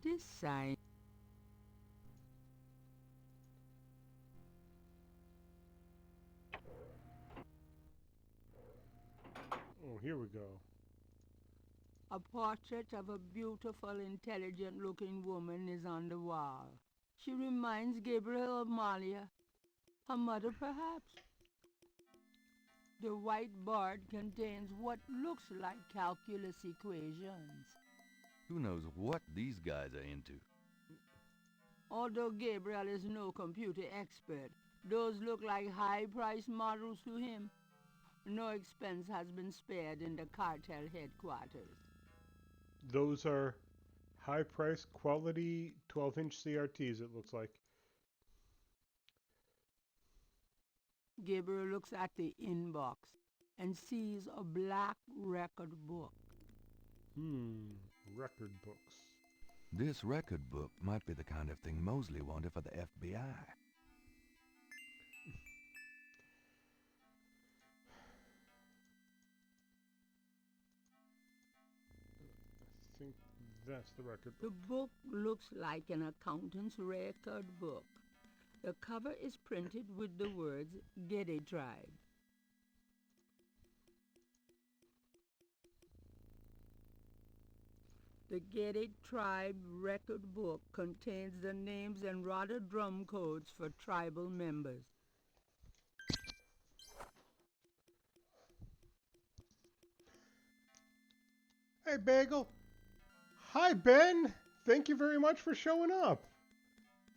This sign Oh, here we go. A portrait of a beautiful, intelligent-looking woman is on the wall. She reminds Gabriel of Malia, her mother perhaps. The whiteboard contains what looks like calculus equations. Who knows what these guys are into? Although Gabriel is no computer expert, those look like high-priced models to him. No expense has been spared in the cartel headquarters. Those are high-price quality 12-inch CRTs, it looks like. Gabriel looks at the inbox and sees a black record book. Record books. This record book might be the kind of thing Mosley wanted for the FBI. I think that's the record The book. book looks like an accountant's record book. The cover is printed with the words Getty Tribe. The Gedic tribe record book contains the names and rada drum codes for tribal members. Hey, Bagel. Hi, Ben. Thank you very much for showing up.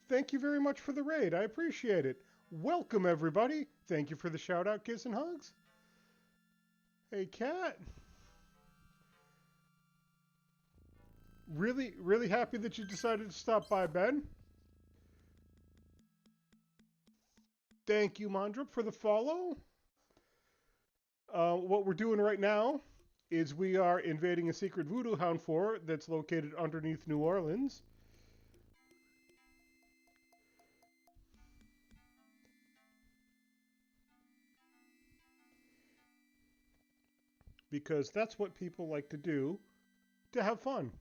Thank you very much for the raid. I appreciate it. Welcome, everybody. Thank you for the shout-out, kiss, and hugs. Hey, Cat. Really, really happy that you decided to stop by, Ben. Thank you, Mondrup, for the follow. What we're doing right now is we are invading a secret voodoo hound fort that's located underneath New Orleans. Because that's what people like to do to have fun.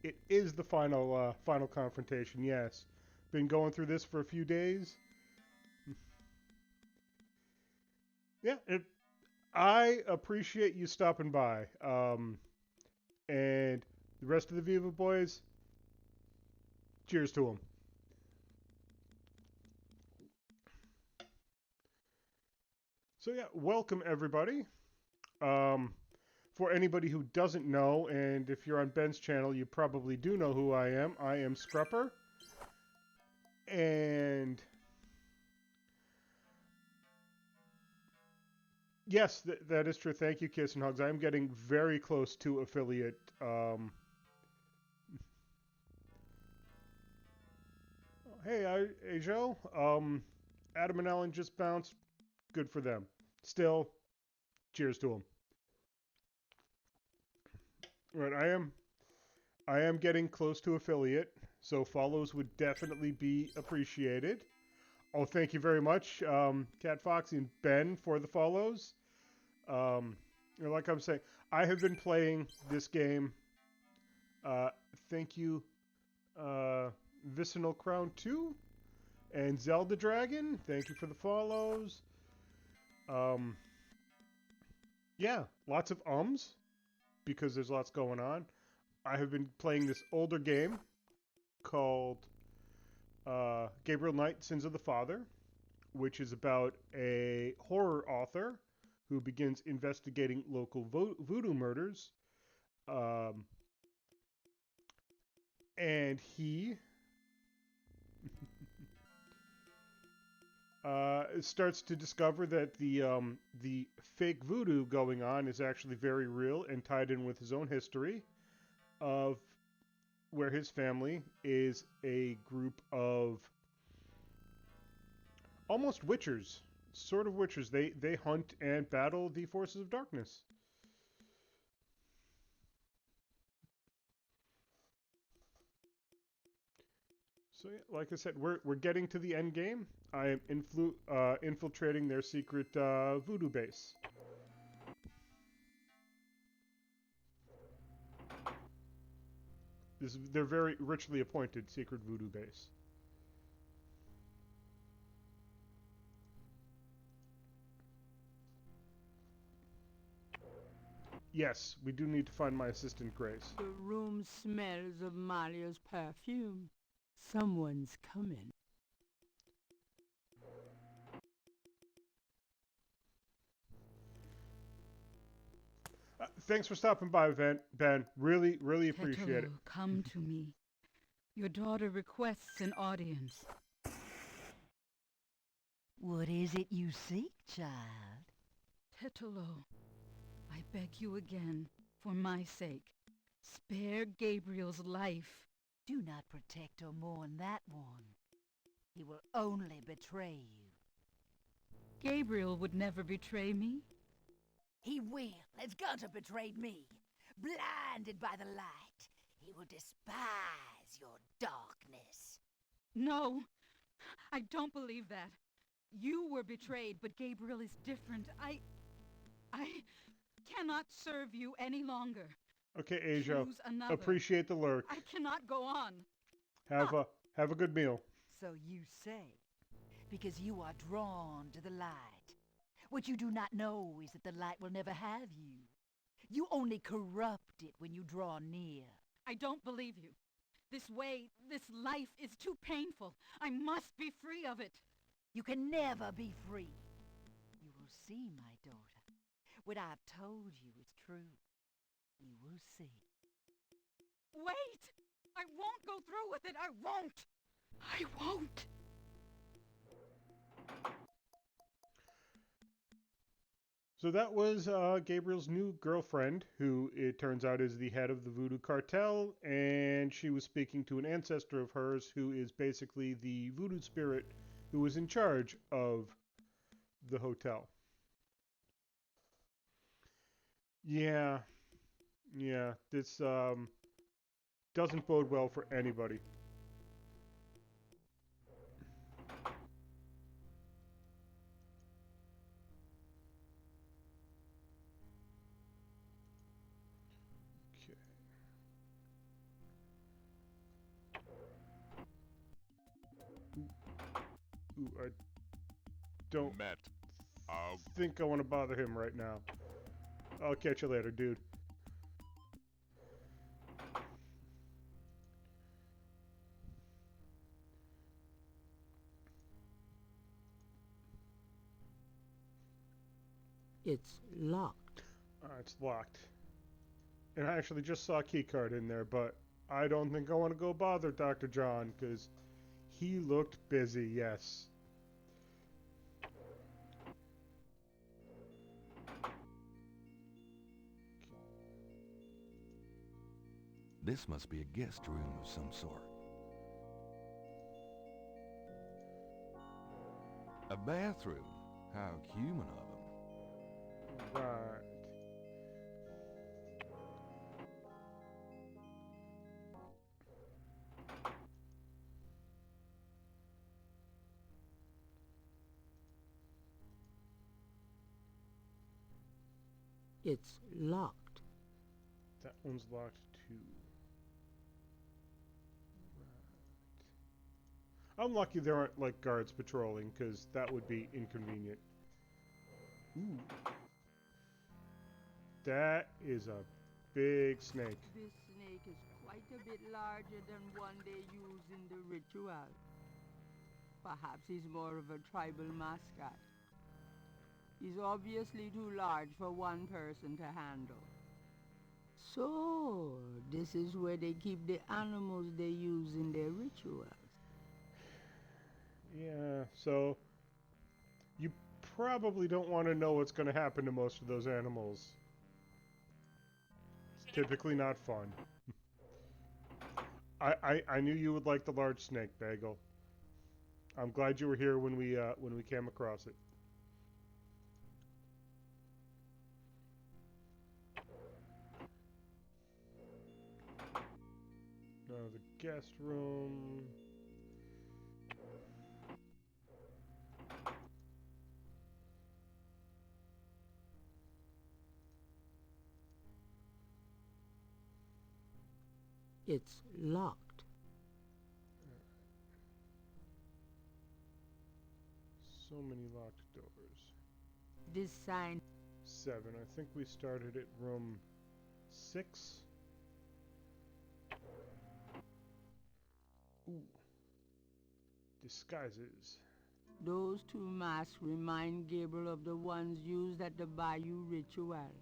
It is the final confrontation, yes. Been going through this for a few days. Yeah, I appreciate you stopping by. And the rest of the Viva boys, cheers to them. So yeah, welcome everybody. For anybody who doesn't know, and if you're on Ben's channel, you probably do know who I am. I am Scrupper. And yes, that is true. Thank you, Kiss and Hugs. I'm getting very close to affiliate. Hey, Joe. Adam and Ellen just bounced. Good for them. Still, cheers to them. Right, I am getting close to affiliate, so follows would definitely be appreciated. Oh, thank you very much, Cat Foxy and Ben, for the follows. Like I'm saying, I have been playing this game. Thank you, Vicinal Crown 2 and Zelda Dragon. Thank you for the follows. Yeah, lots of ums because there's lots going on. I have been playing this older game called Gabriel Knight, Sins of the Father, which is about a horror author who begins investigating local voodoo murders. And he starts to discover that the fake voodoo going on is actually very real and tied in with his own history of where his family is a group of almost witchers, sort of witchers. They hunt and battle the forces of darkness. So yeah, like I said, we're getting to the end game. I am infiltrating their secret voodoo base. This is their very richly appointed secret voodoo base. Yes, we do need to find my assistant, Grace. The room smells of Maria's perfume. Someone's coming. Thanks for stopping by, Ben. Really, really appreciate it. Come to me. Your daughter requests an audience. What is it you seek, child? Tetelo, I beg you again, for my sake, spare Gabriel's life. Do not protect or mourn that one. He will only betray you. Gabriel would never betray me. He will, as Gunter betrayed me. Blinded by the light, he will despise your darkness. No, I don't believe that. You were betrayed, but Gabriel is different. I cannot serve you any longer. Okay, Asia. Choose another. Appreciate the lurk. I cannot go on. Have a good meal. So you say, because you are drawn to the light. What you do not know is that the light will never have you. You only corrupt it when you draw near. I don't believe you. This way, this life is too painful. I must be free of it. You can never be free. You will see, my daughter. What I've told you is true. You will see. Wait! I won't go through with it. I won't. I won't. So that was Gabriel's new girlfriend, who it turns out is the head of the Voodoo Cartel, and she was speaking to an ancestor of hers who is basically the voodoo spirit who was in charge of the hotel. Yeah, this doesn't bode well for anybody. Okay. Ooh, I don't think I want to bother him right now. I'll catch you later, dude. It's locked. It's locked. And I actually just saw a key card in there, but I don't think I want to go bother Dr. John, because he looked busy, yes. This must be a guest room of some sort. A bathroom. How human of them. Right. It's locked. That one's locked too. Right. I'm lucky there aren't, like, guards patrolling, because that would be inconvenient. Ooh. That is a big snake. This snake is quite a bit larger than one they use in the ritual. Perhaps he's more of a tribal mascot. He's obviously too large for one person to handle. So, this is where they keep the animals they use in their rituals. Yeah, so you probably don't want to know what's going to happen to most of those animals. It's typically not fun. I knew you would like the large snake, Bagel. I'm glad you were here when we came across it. Now the guest room. It's locked. So many locked doors. This sign. 7. I think we started at room 6. Ooh. Disguises. Those two masks remind Gabriel of the ones used at the Bayou ritual.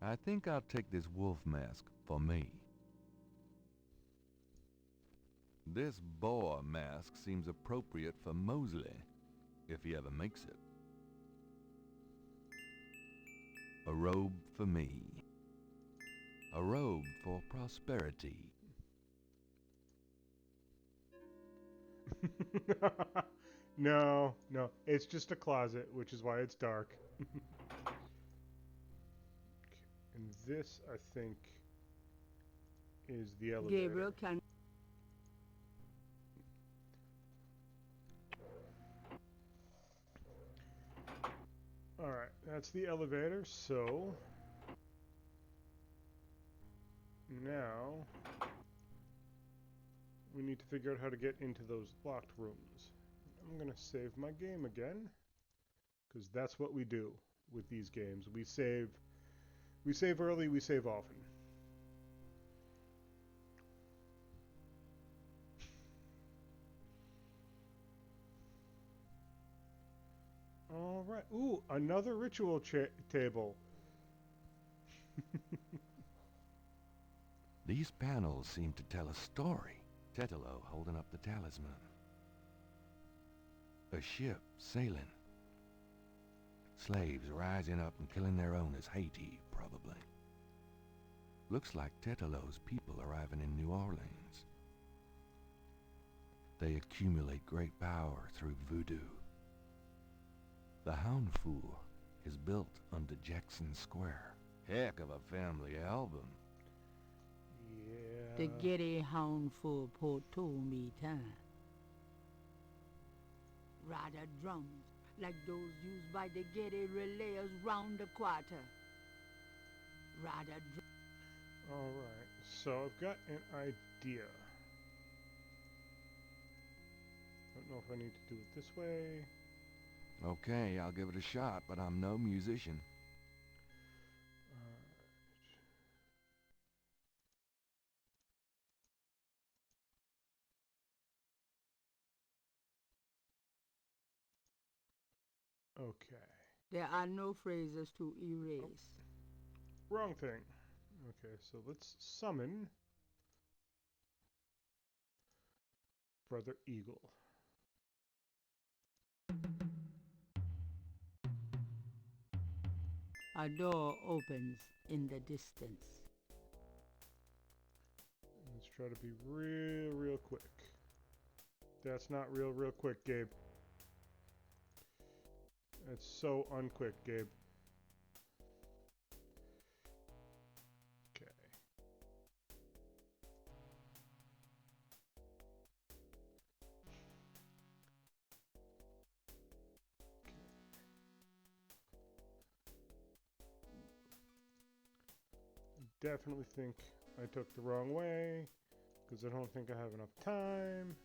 I think I'll take this wolf mask for me. This boar mask seems appropriate for Mosley, if he ever makes it. A robe for me. A robe for prosperity. No, it's just a closet, which is why it's dark. And this, I think, is the elevator. Gabriel can... Alright, that's the elevator, so... Now... we need to figure out how to get into those locked rooms. I'm gonna save my game again. because that's what we do with these games. We save early, we save often. All right. Ooh, another ritual table. These panels seem to tell a story. Tetelo holding up the talisman. A ship sailing. Slaves rising up and killing their owners. Haiti, probably. Looks like Tetelo's people arriving in New Orleans. They accumulate great power through voodoo. The Hound Fool is built under Jackson Square. Heck of a family album. Yeah. The Getty Hound for Porto me time. Rather drums, like those used by the Getty relayers round the quarter. Rather Alright, so I've got an idea. Don't know if I need to do it this way. Okay, I'll give it a shot, but I'm no musician. Okay. There are no phrases to erase. Oh. Wrong thing. Okay, so let's summon Brother Eagle. A door opens in the distance. Let's try to be real quick. That's not real quick, Gabe. That's so unquick, Gabe. Okay. Definitely think I took the wrong way because I don't think I have enough time.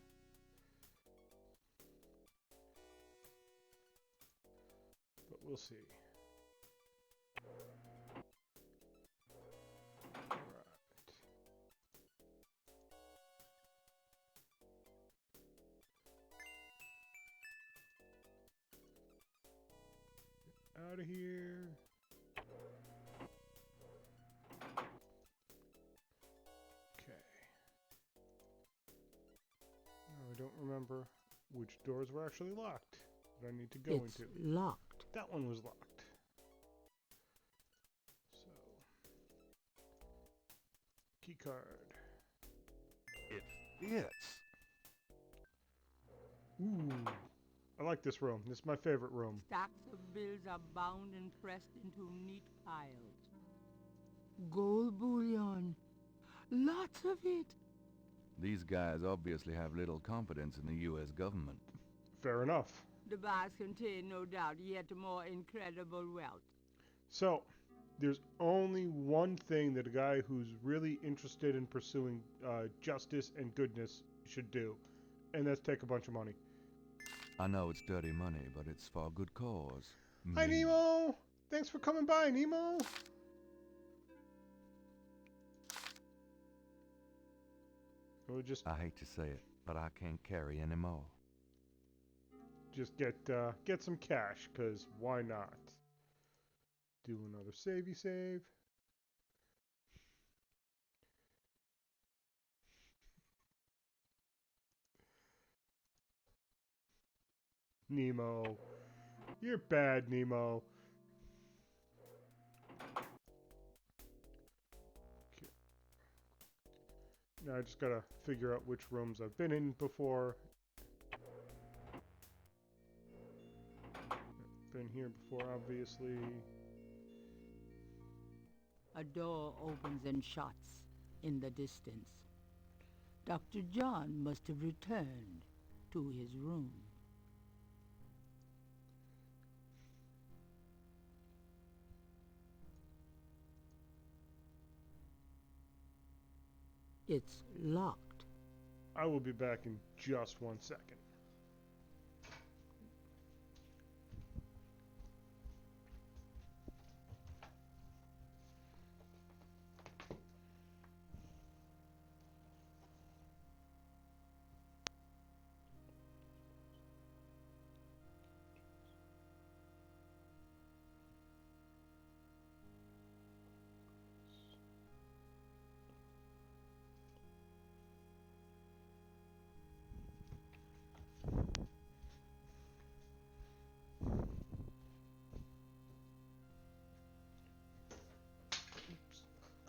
But we'll see. Alright. Get out of here. I don't remember which doors were actually locked that I need to go It's into. Locked. That one was locked. So, key card. It fits. Ooh, I like this room. This is my favorite room. Stacks of bills are bound and pressed into neat piles. Gold bullion. Lots of it. These guys obviously have little confidence in the U.S. government. Fair enough. The bars contain, no doubt, yet more incredible wealth. So, there's only one thing that a guy who's really interested in pursuing justice and goodness should do, and that's take a bunch of money. I know it's dirty money, but it's for a good cause. Hi, Nemo! Thanks for coming by, Nemo! We'll just... I hate to say it, but I can't carry anymore. Just get some cash, because why not? Do another savey save. Nemo. You're bad, Nemo. Okay. Now I just gotta figure out which rooms I've been in before. Been here before, obviously. A door opens and shuts in the distance. Dr. John must have returned to his room. It's locked. I will be back in just 1 second.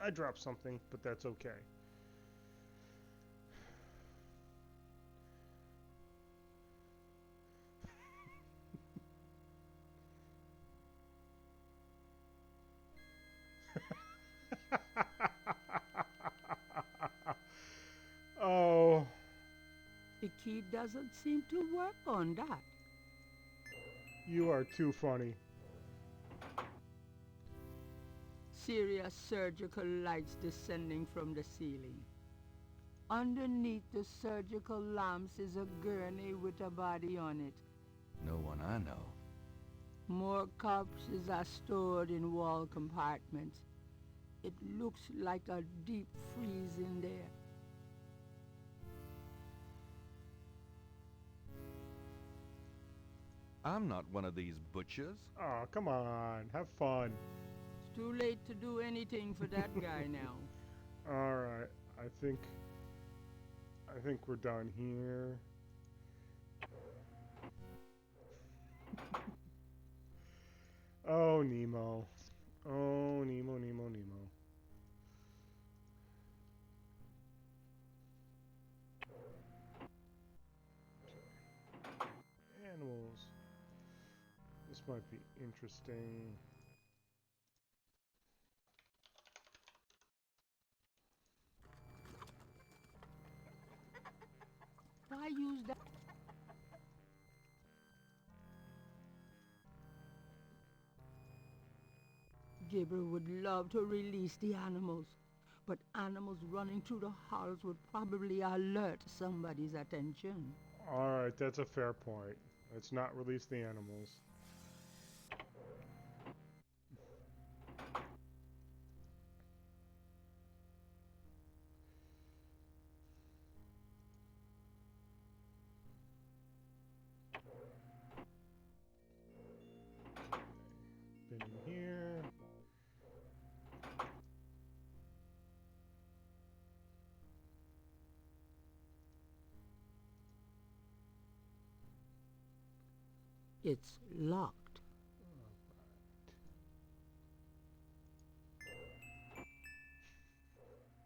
I dropped something, but that's okay. Oh. The key doesn't seem to work on that. You are too funny. Serious surgical lights descending from the ceiling. Underneath the surgical lamps is a gurney with a body on it. No one I know. More corpses are stored in wall compartments. It looks like a deep freeze in there. I'm not one of these butchers. Oh, come on. Have fun. It's too late to do anything for that guy now. Alright. I think we're done here. Oh, Nemo. Oh, Nemo, Nemo, Nemo. Animals. This might be interesting. Why use that? Gabriel would love to release the animals, but animals running through the halls would probably alert somebody's attention. Alright, that's a fair point. Let's not release the animals. Been in here. It's locked.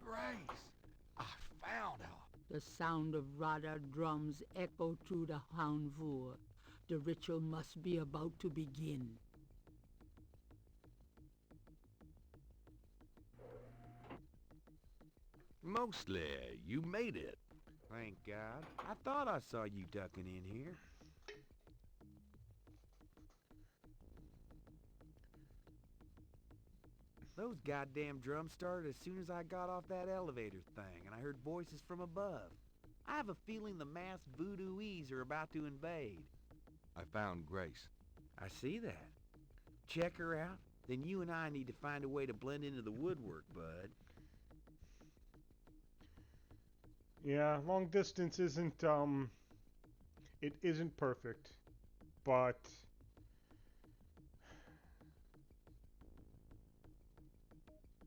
Grace, I found her. The sound of Radha drums echo through the Houndvour. The ritual must be about to begin. Mostly, you made it. Thank God. I thought I saw you ducking in here. Those goddamn drums started as soon as I got off that elevator thing, and I heard voices from above. I have a feeling the masked voodooies are about to invade. I found Grace. I see that. Check her out, then you and I need to find a way to blend into the woodwork, bud. Yeah, long distance isn't it isn't perfect, but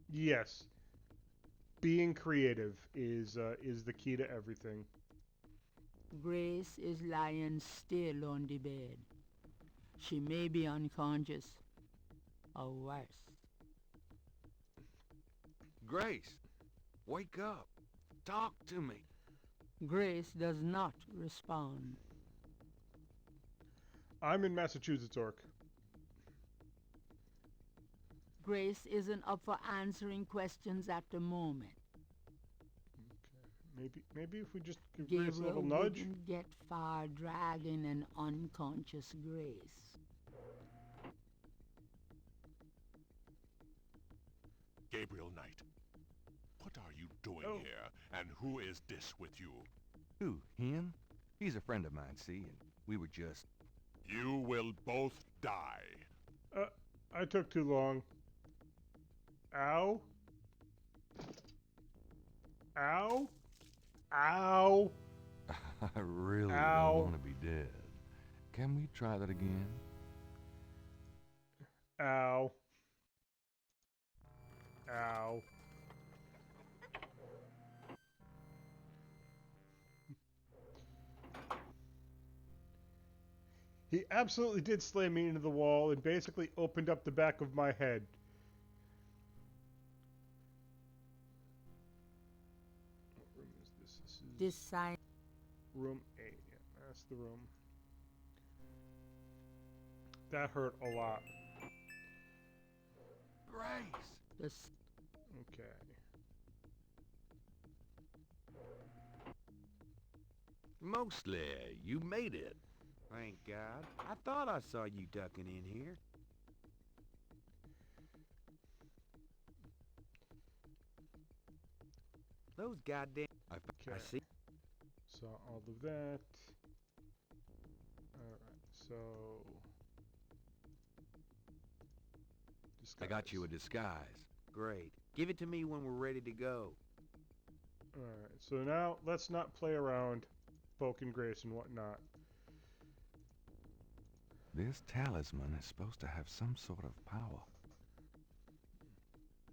yes, being creative is the key to everything. Grace is lying still on the bed. She may be unconscious, or worse. Grace, wake up. Talk to me. Grace does not respond. I'm in Massachusetts, Orc. Grace isn't up for answering questions at the moment. Maybe if we just give Grace a little Gabriel nudge. wouldn't get far dragging an unconscious Grace. Gabriel Knight, what are you doing here, and who is this with you? Who, him? He's a friend of mine, see, and we were just... You will both die. I took too long. Ow. Ow. Ow. I really Ow. don't want to be dead. Can we try that again? Ow. Ow. He absolutely did slam me into the wall and basically opened up the back of my head. room is this? This is This sign. room A. Yeah, that's the room. That hurt a lot. Grace! This. Okay. Mostly, you made it. Thank God. I thought I saw you ducking in here. Those goddamn... Okay. I see. Saw all of that. Alright, so... I got you a disguise. Great. Give it to me when we're ready to go. Alright, so now let's not play around, poking Grace and whatnot. This talisman is supposed to have some sort of power.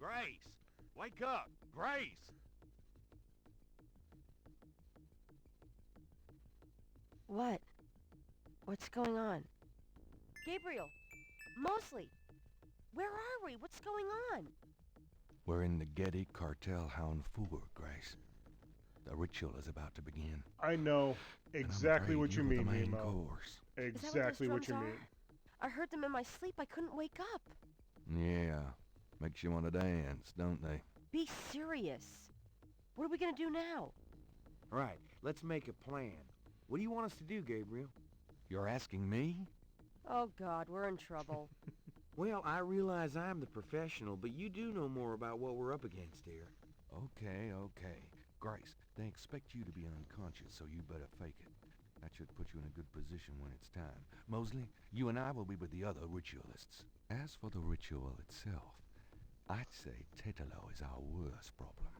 Grace! Wake up! Grace! What? What's going on? Gabriel! Mosley! Where are we? What's going on? We're in the Getty Cartel Hound Four, Grace. The ritual is about to begin. I know exactly what you mean, the main Nemo. course. Exactly what you mean. I heard them in my sleep. I couldn't wake up. Yeah, makes you want to dance, don't they? Be serious. What are we gonna do now? Right, let's make a plan. What do you want us to do, Gabriel? You're asking me? Oh God, we're in trouble. Well, I realize I'm the professional, but you do know more about what we're up against here. Okay. Grace, they expect you to be unconscious, so you better fake it. That should put you in a good position when it's time. Mosley, you and I will be with the other ritualists. As for the ritual itself, I'd say Tetelo is our worst problem.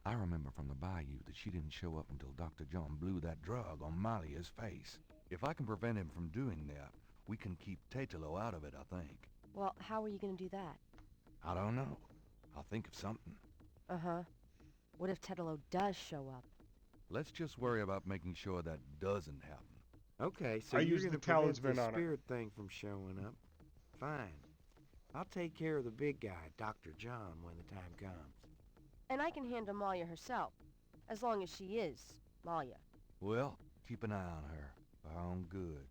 I remember from the bayou that she didn't show up until Dr. John blew that drug on Malia's face. If I can prevent him from doing that, we can keep Tetelo out of it, I think. Well, how are you gonna do that? I don't know. I'll think of something. Uh-huh. What if Tetelo does show up? Let's just worry about making sure that doesn't happen. Okay, so I you're used gonna the prevent talisman the on it. spirit thing from showing up. Fine. I'll take care of the big guy, Dr. John, when the time comes. And I can handle Malia herself, as long as she is Malia. Well, keep an eye on her, for her own good.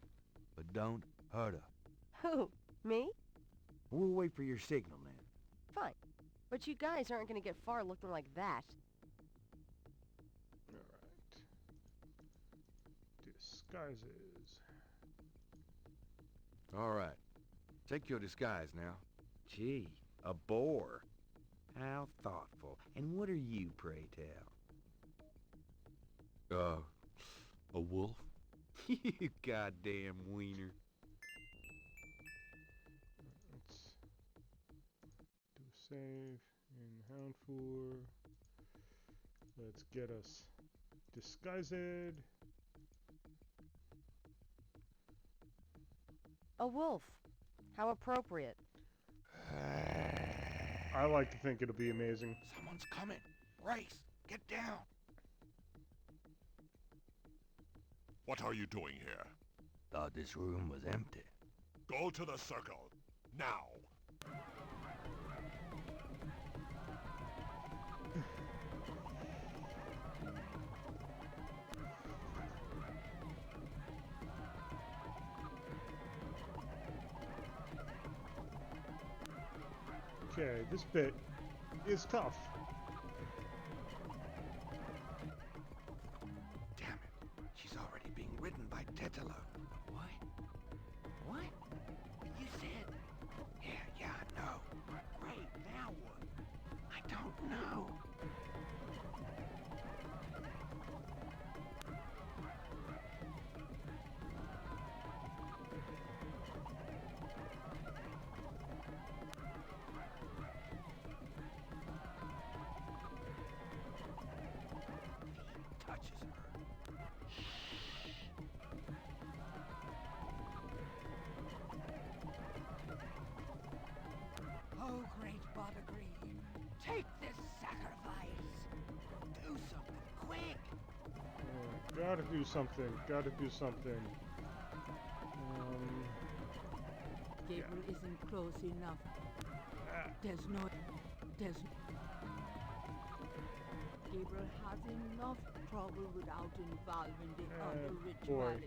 But don't hurt her. Who? Me? We'll wait for your signal, then. Fine. But you guys aren't gonna get far looking like that. Alright. Disguises. All right. Take your disguise now. Gee, a boar. How thoughtful. And what are you, pray tell? A wolf? You goddamn wiener. Let's do a save in Hound 4. Let's get us disguised. A wolf. How appropriate. I like to think it'll be amazing. Someone's coming. Grace, get down. What are you doing here? Thought this room was empty. Go to the circle. Now. Okay, this bit is tough. Damn it. She's already being ridden by Tetelo. What? What? You said... Yeah, I know. Great, now what? I don't know. Touches her. Oh, great Botagri, take this sacrifice. Do something, quick! Gotta do something. Gotta do something. Gabriel isn't close enough. There's no... Gabriel has enough trouble without involving the other boy. ritualists.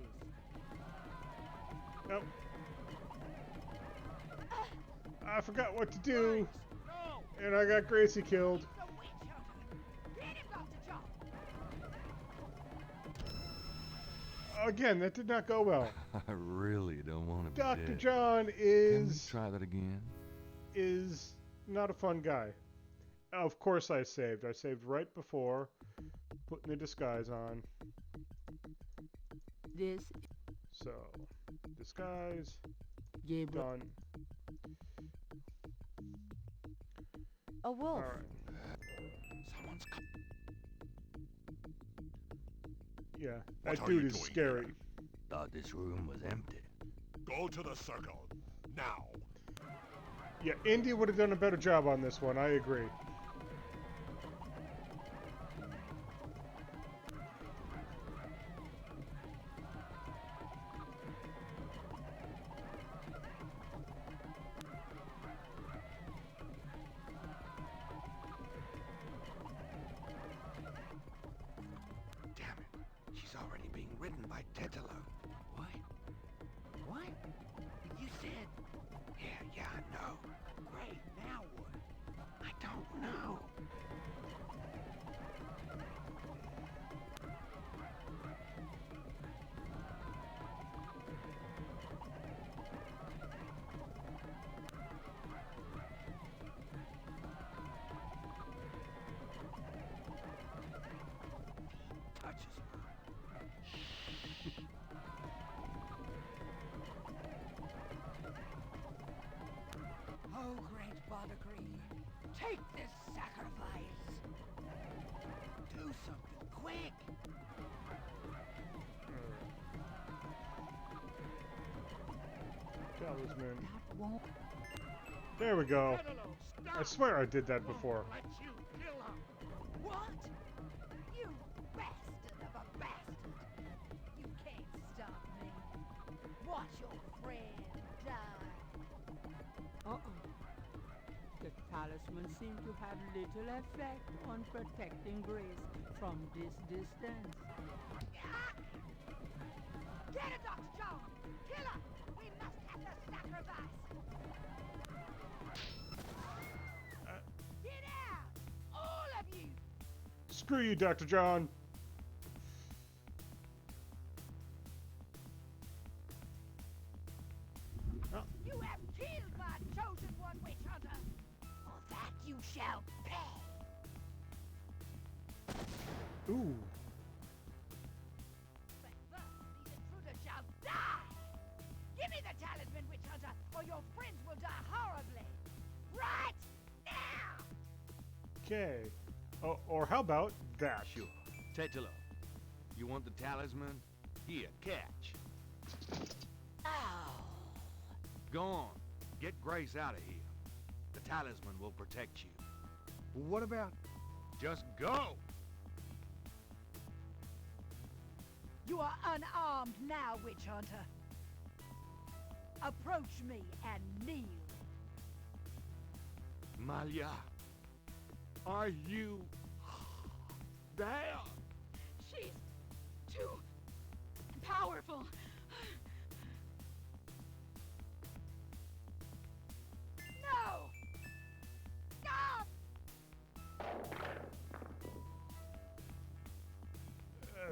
Nope. I forgot what to do. And I got Gracie killed. Again, that did not go well. I really don't want to be Dr. dead. John Can we is try that again? not a fun guy. Of course I saved. I saved right before putting the disguise on. This So, disguise, Gabriel. done. A wolf. Alright. Someone's coming. Yeah, What that are dude you is doing scary. here? Thought this room was empty. Go to the circle. Now. Yeah, Indy would have done a better job on this one, I agree. Damn it. She's already being ridden by Tetelo. What? What? You said... Yeah, I know. Great, now what? I don't know. Touches her. Oh, great Botagri, take this sacrifice. Do something quick. Talisman. That won't. There we go. Tetelo, I stop! swear I did that Won't before. let you kill her. What? You bastard of a bastard! You can't stop me. Watch your friend die. Uh-oh. The talisman seemed to have little effect on protecting Grace from this distance. Get it, Dr. John! Kill her! We must have the sacrifice! Get out! All of you! Screw you, Dr. John. You have killed my chosen one, witch hunter! For that you shall pay! Ooh. But first, these intruders shall die! Give me the talisman, witch hunter, or your friends will die horribly! Right now! Okay. Oh, or how about that? Sure. Tetelo, you want the talisman? Here, catch. Oh! Go on. Get Grace out of here. The talisman will protect you. What about... Just go! You are unarmed now, witch hunter. Approach me and kneel. Malia, are you... there? She's too powerful. No! Stop!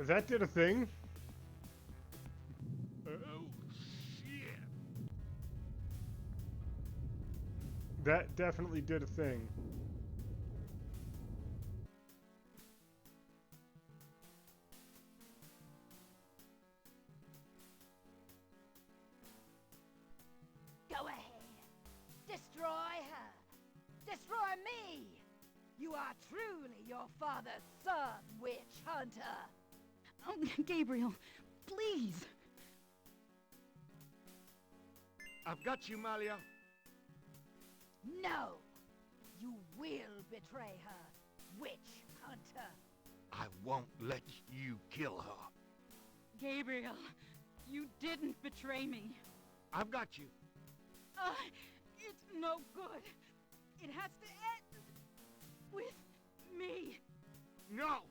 That did a thing. Oh, shit! That definitely did a thing. Go ahead. Destroy her. Destroy me. You are truly your father's son, witch hunter. Oh, Gabriel, please. I've got you, Malia. No. You will betray her, witch hunter. I won't let you kill her. Gabriel, you didn't betray me. I've got you. It's no good. It has to end with me. No!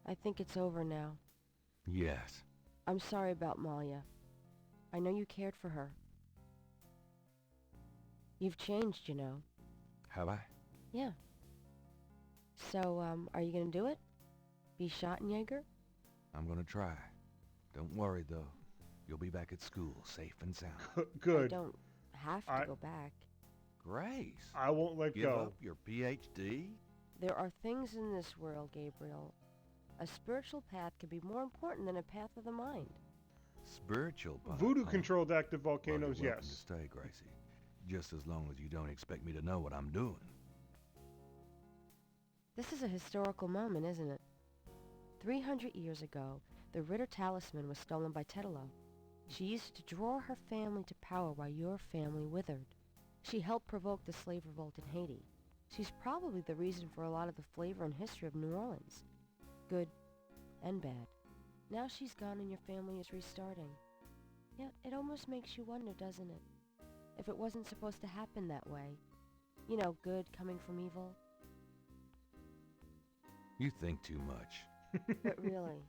I think it's over now. Yes. I'm sorry about Malia. I know you cared for her. You've changed, you know. Have I? Yeah. So, are you gonna do it? Be Schottenjäger? I'm gonna try. Don't worry, though. You'll be back at school, safe and sound. I Good. don't have to go back. Grace, I won't let give go. up your PhD? There are things in this world, Gabriel. A spiritual path can be more important than a path of the mind. Spiritual path, Voodoo-controlled active Well, volcanoes, you're welcome to yes. stay, Gracie. Just as long as you don't expect me to know what I'm doing. This is a historical moment, isn't it? 300 years ago, the Ritter talisman was stolen by Tetelo. She used it to draw her family to power while your family withered. She helped provoke the slave revolt in Haiti. She's probably the reason for a lot of the flavor and history of New Orleans. Good and bad. Now she's gone and your family is restarting. Yeah, it almost makes you wonder, doesn't it? If it wasn't supposed to happen that way. You know, good coming from evil. You think too much. But really,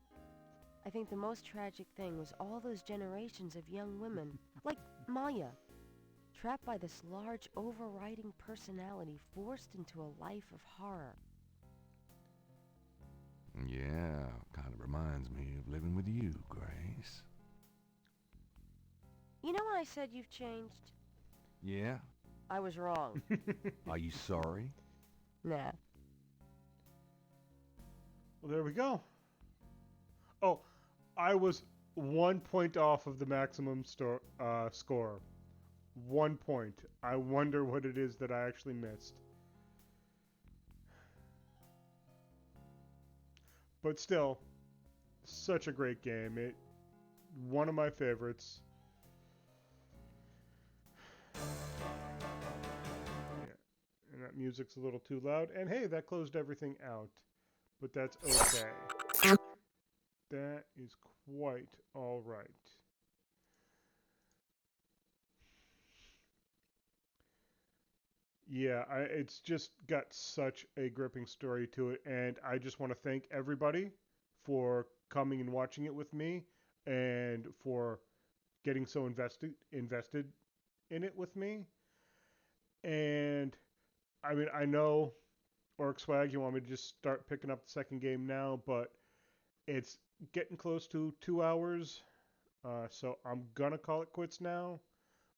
I think the most tragic thing was all those generations of young women, like Maya, trapped by this large overriding personality forced into a life of horror. Yeah, kind of reminds me of living with you, Grace. You know when I said you've changed? Yeah? I was wrong. Are you sorry? Nah. Well, there we go. Oh, I was 1 point off of the maximum score. 1 point. I wonder what it is that I actually missed. But still, such a great game. One of my favorites. Yeah. And that music's a little too loud. And hey, that closed everything out. But that's okay. That is quite all right. Yeah, it's just got such a gripping story to it, and I just want to thank everybody for coming and watching it with me, and for getting so invested in it with me. And I mean, I know Orc Swag, you want me to just start picking up the second game now, but it's getting close to 2 hours, so I'm gonna call it quits now.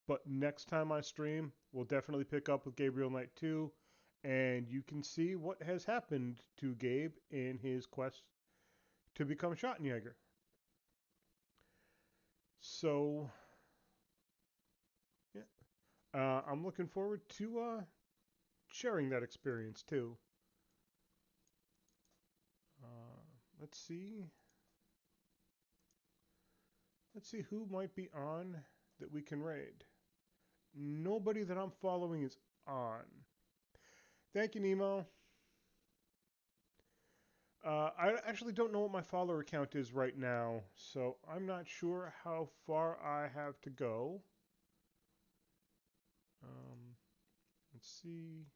But next time I stream, we'll definitely pick up with Gabriel Knight 2, and you can see what has happened to Gabe in his quest to become Schottenjäger. So, yeah, I'm looking forward to sharing that experience too. Let's see. Let's see who might be on that we can raid. Nobody that I'm following is on. Thank you, Nemo. I actually don't know what my follower count is right now, so I'm not sure how far I have to go. Let's see.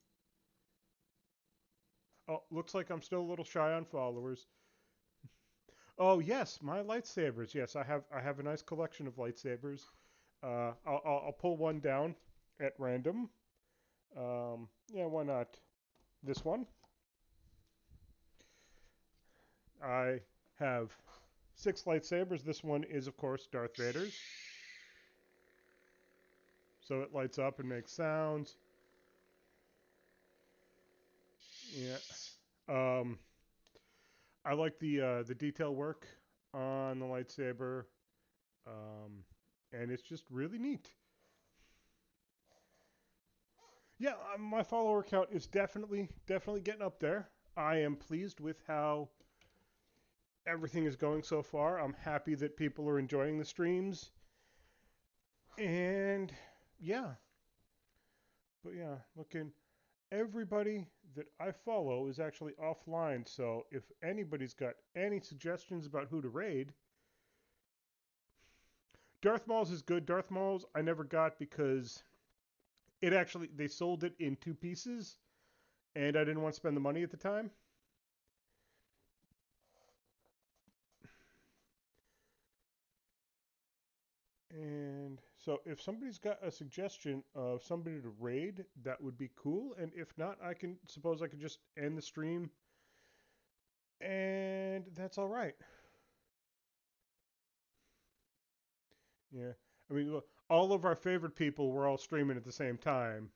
Oh, looks like I'm still a little shy on followers. Oh yes, my lightsabers. Yes, I have a nice collection of lightsabers. I'll pull one down at random. Yeah, why not? This one. I have 6 lightsabers. This one is, of course, Darth Vader's. So it lights up and makes sounds. Yeah. I like the detail work on the lightsaber, and it's just really neat. Yeah, my follower count is definitely getting up there. I am pleased with how everything is going so far. I'm happy that people are enjoying the streams. And yeah. But yeah, everybody that I follow is actually offline, so if anybody's got any suggestions about who to raid, Darth Maul's is good. Darth Maul's I never got because they sold it in 2 pieces, and I didn't want to spend the money at the time. So if somebody's got a suggestion of somebody to raid, that would be cool. And if not, I can suppose I could just end the stream, and that's all right. Yeah. I mean, look, all of our favorite people were all streaming at the same time.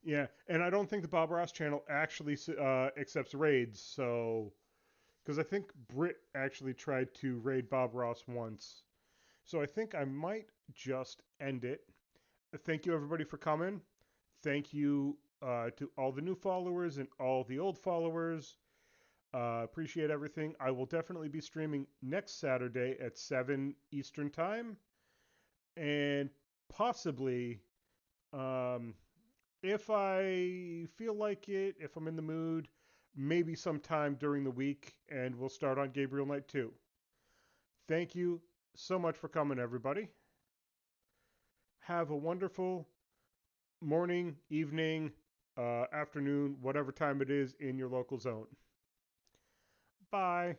Yeah, and I don't think the Bob Ross channel actually accepts raids, so because I think Brit actually tried to raid Bob Ross once. So I think I might just end it. Thank you everybody for coming. Thank you to all the new followers and all the old followers. Appreciate everything. I will definitely be streaming next Saturday at 7 Eastern Time. And possibly, um, if I feel like it, if I'm in the mood, maybe sometime during the week, and we'll start on Gabriel Knight 2. Thank you so much for coming, everybody. Have a wonderful morning, evening, afternoon, whatever time it is in your local zone. Bye.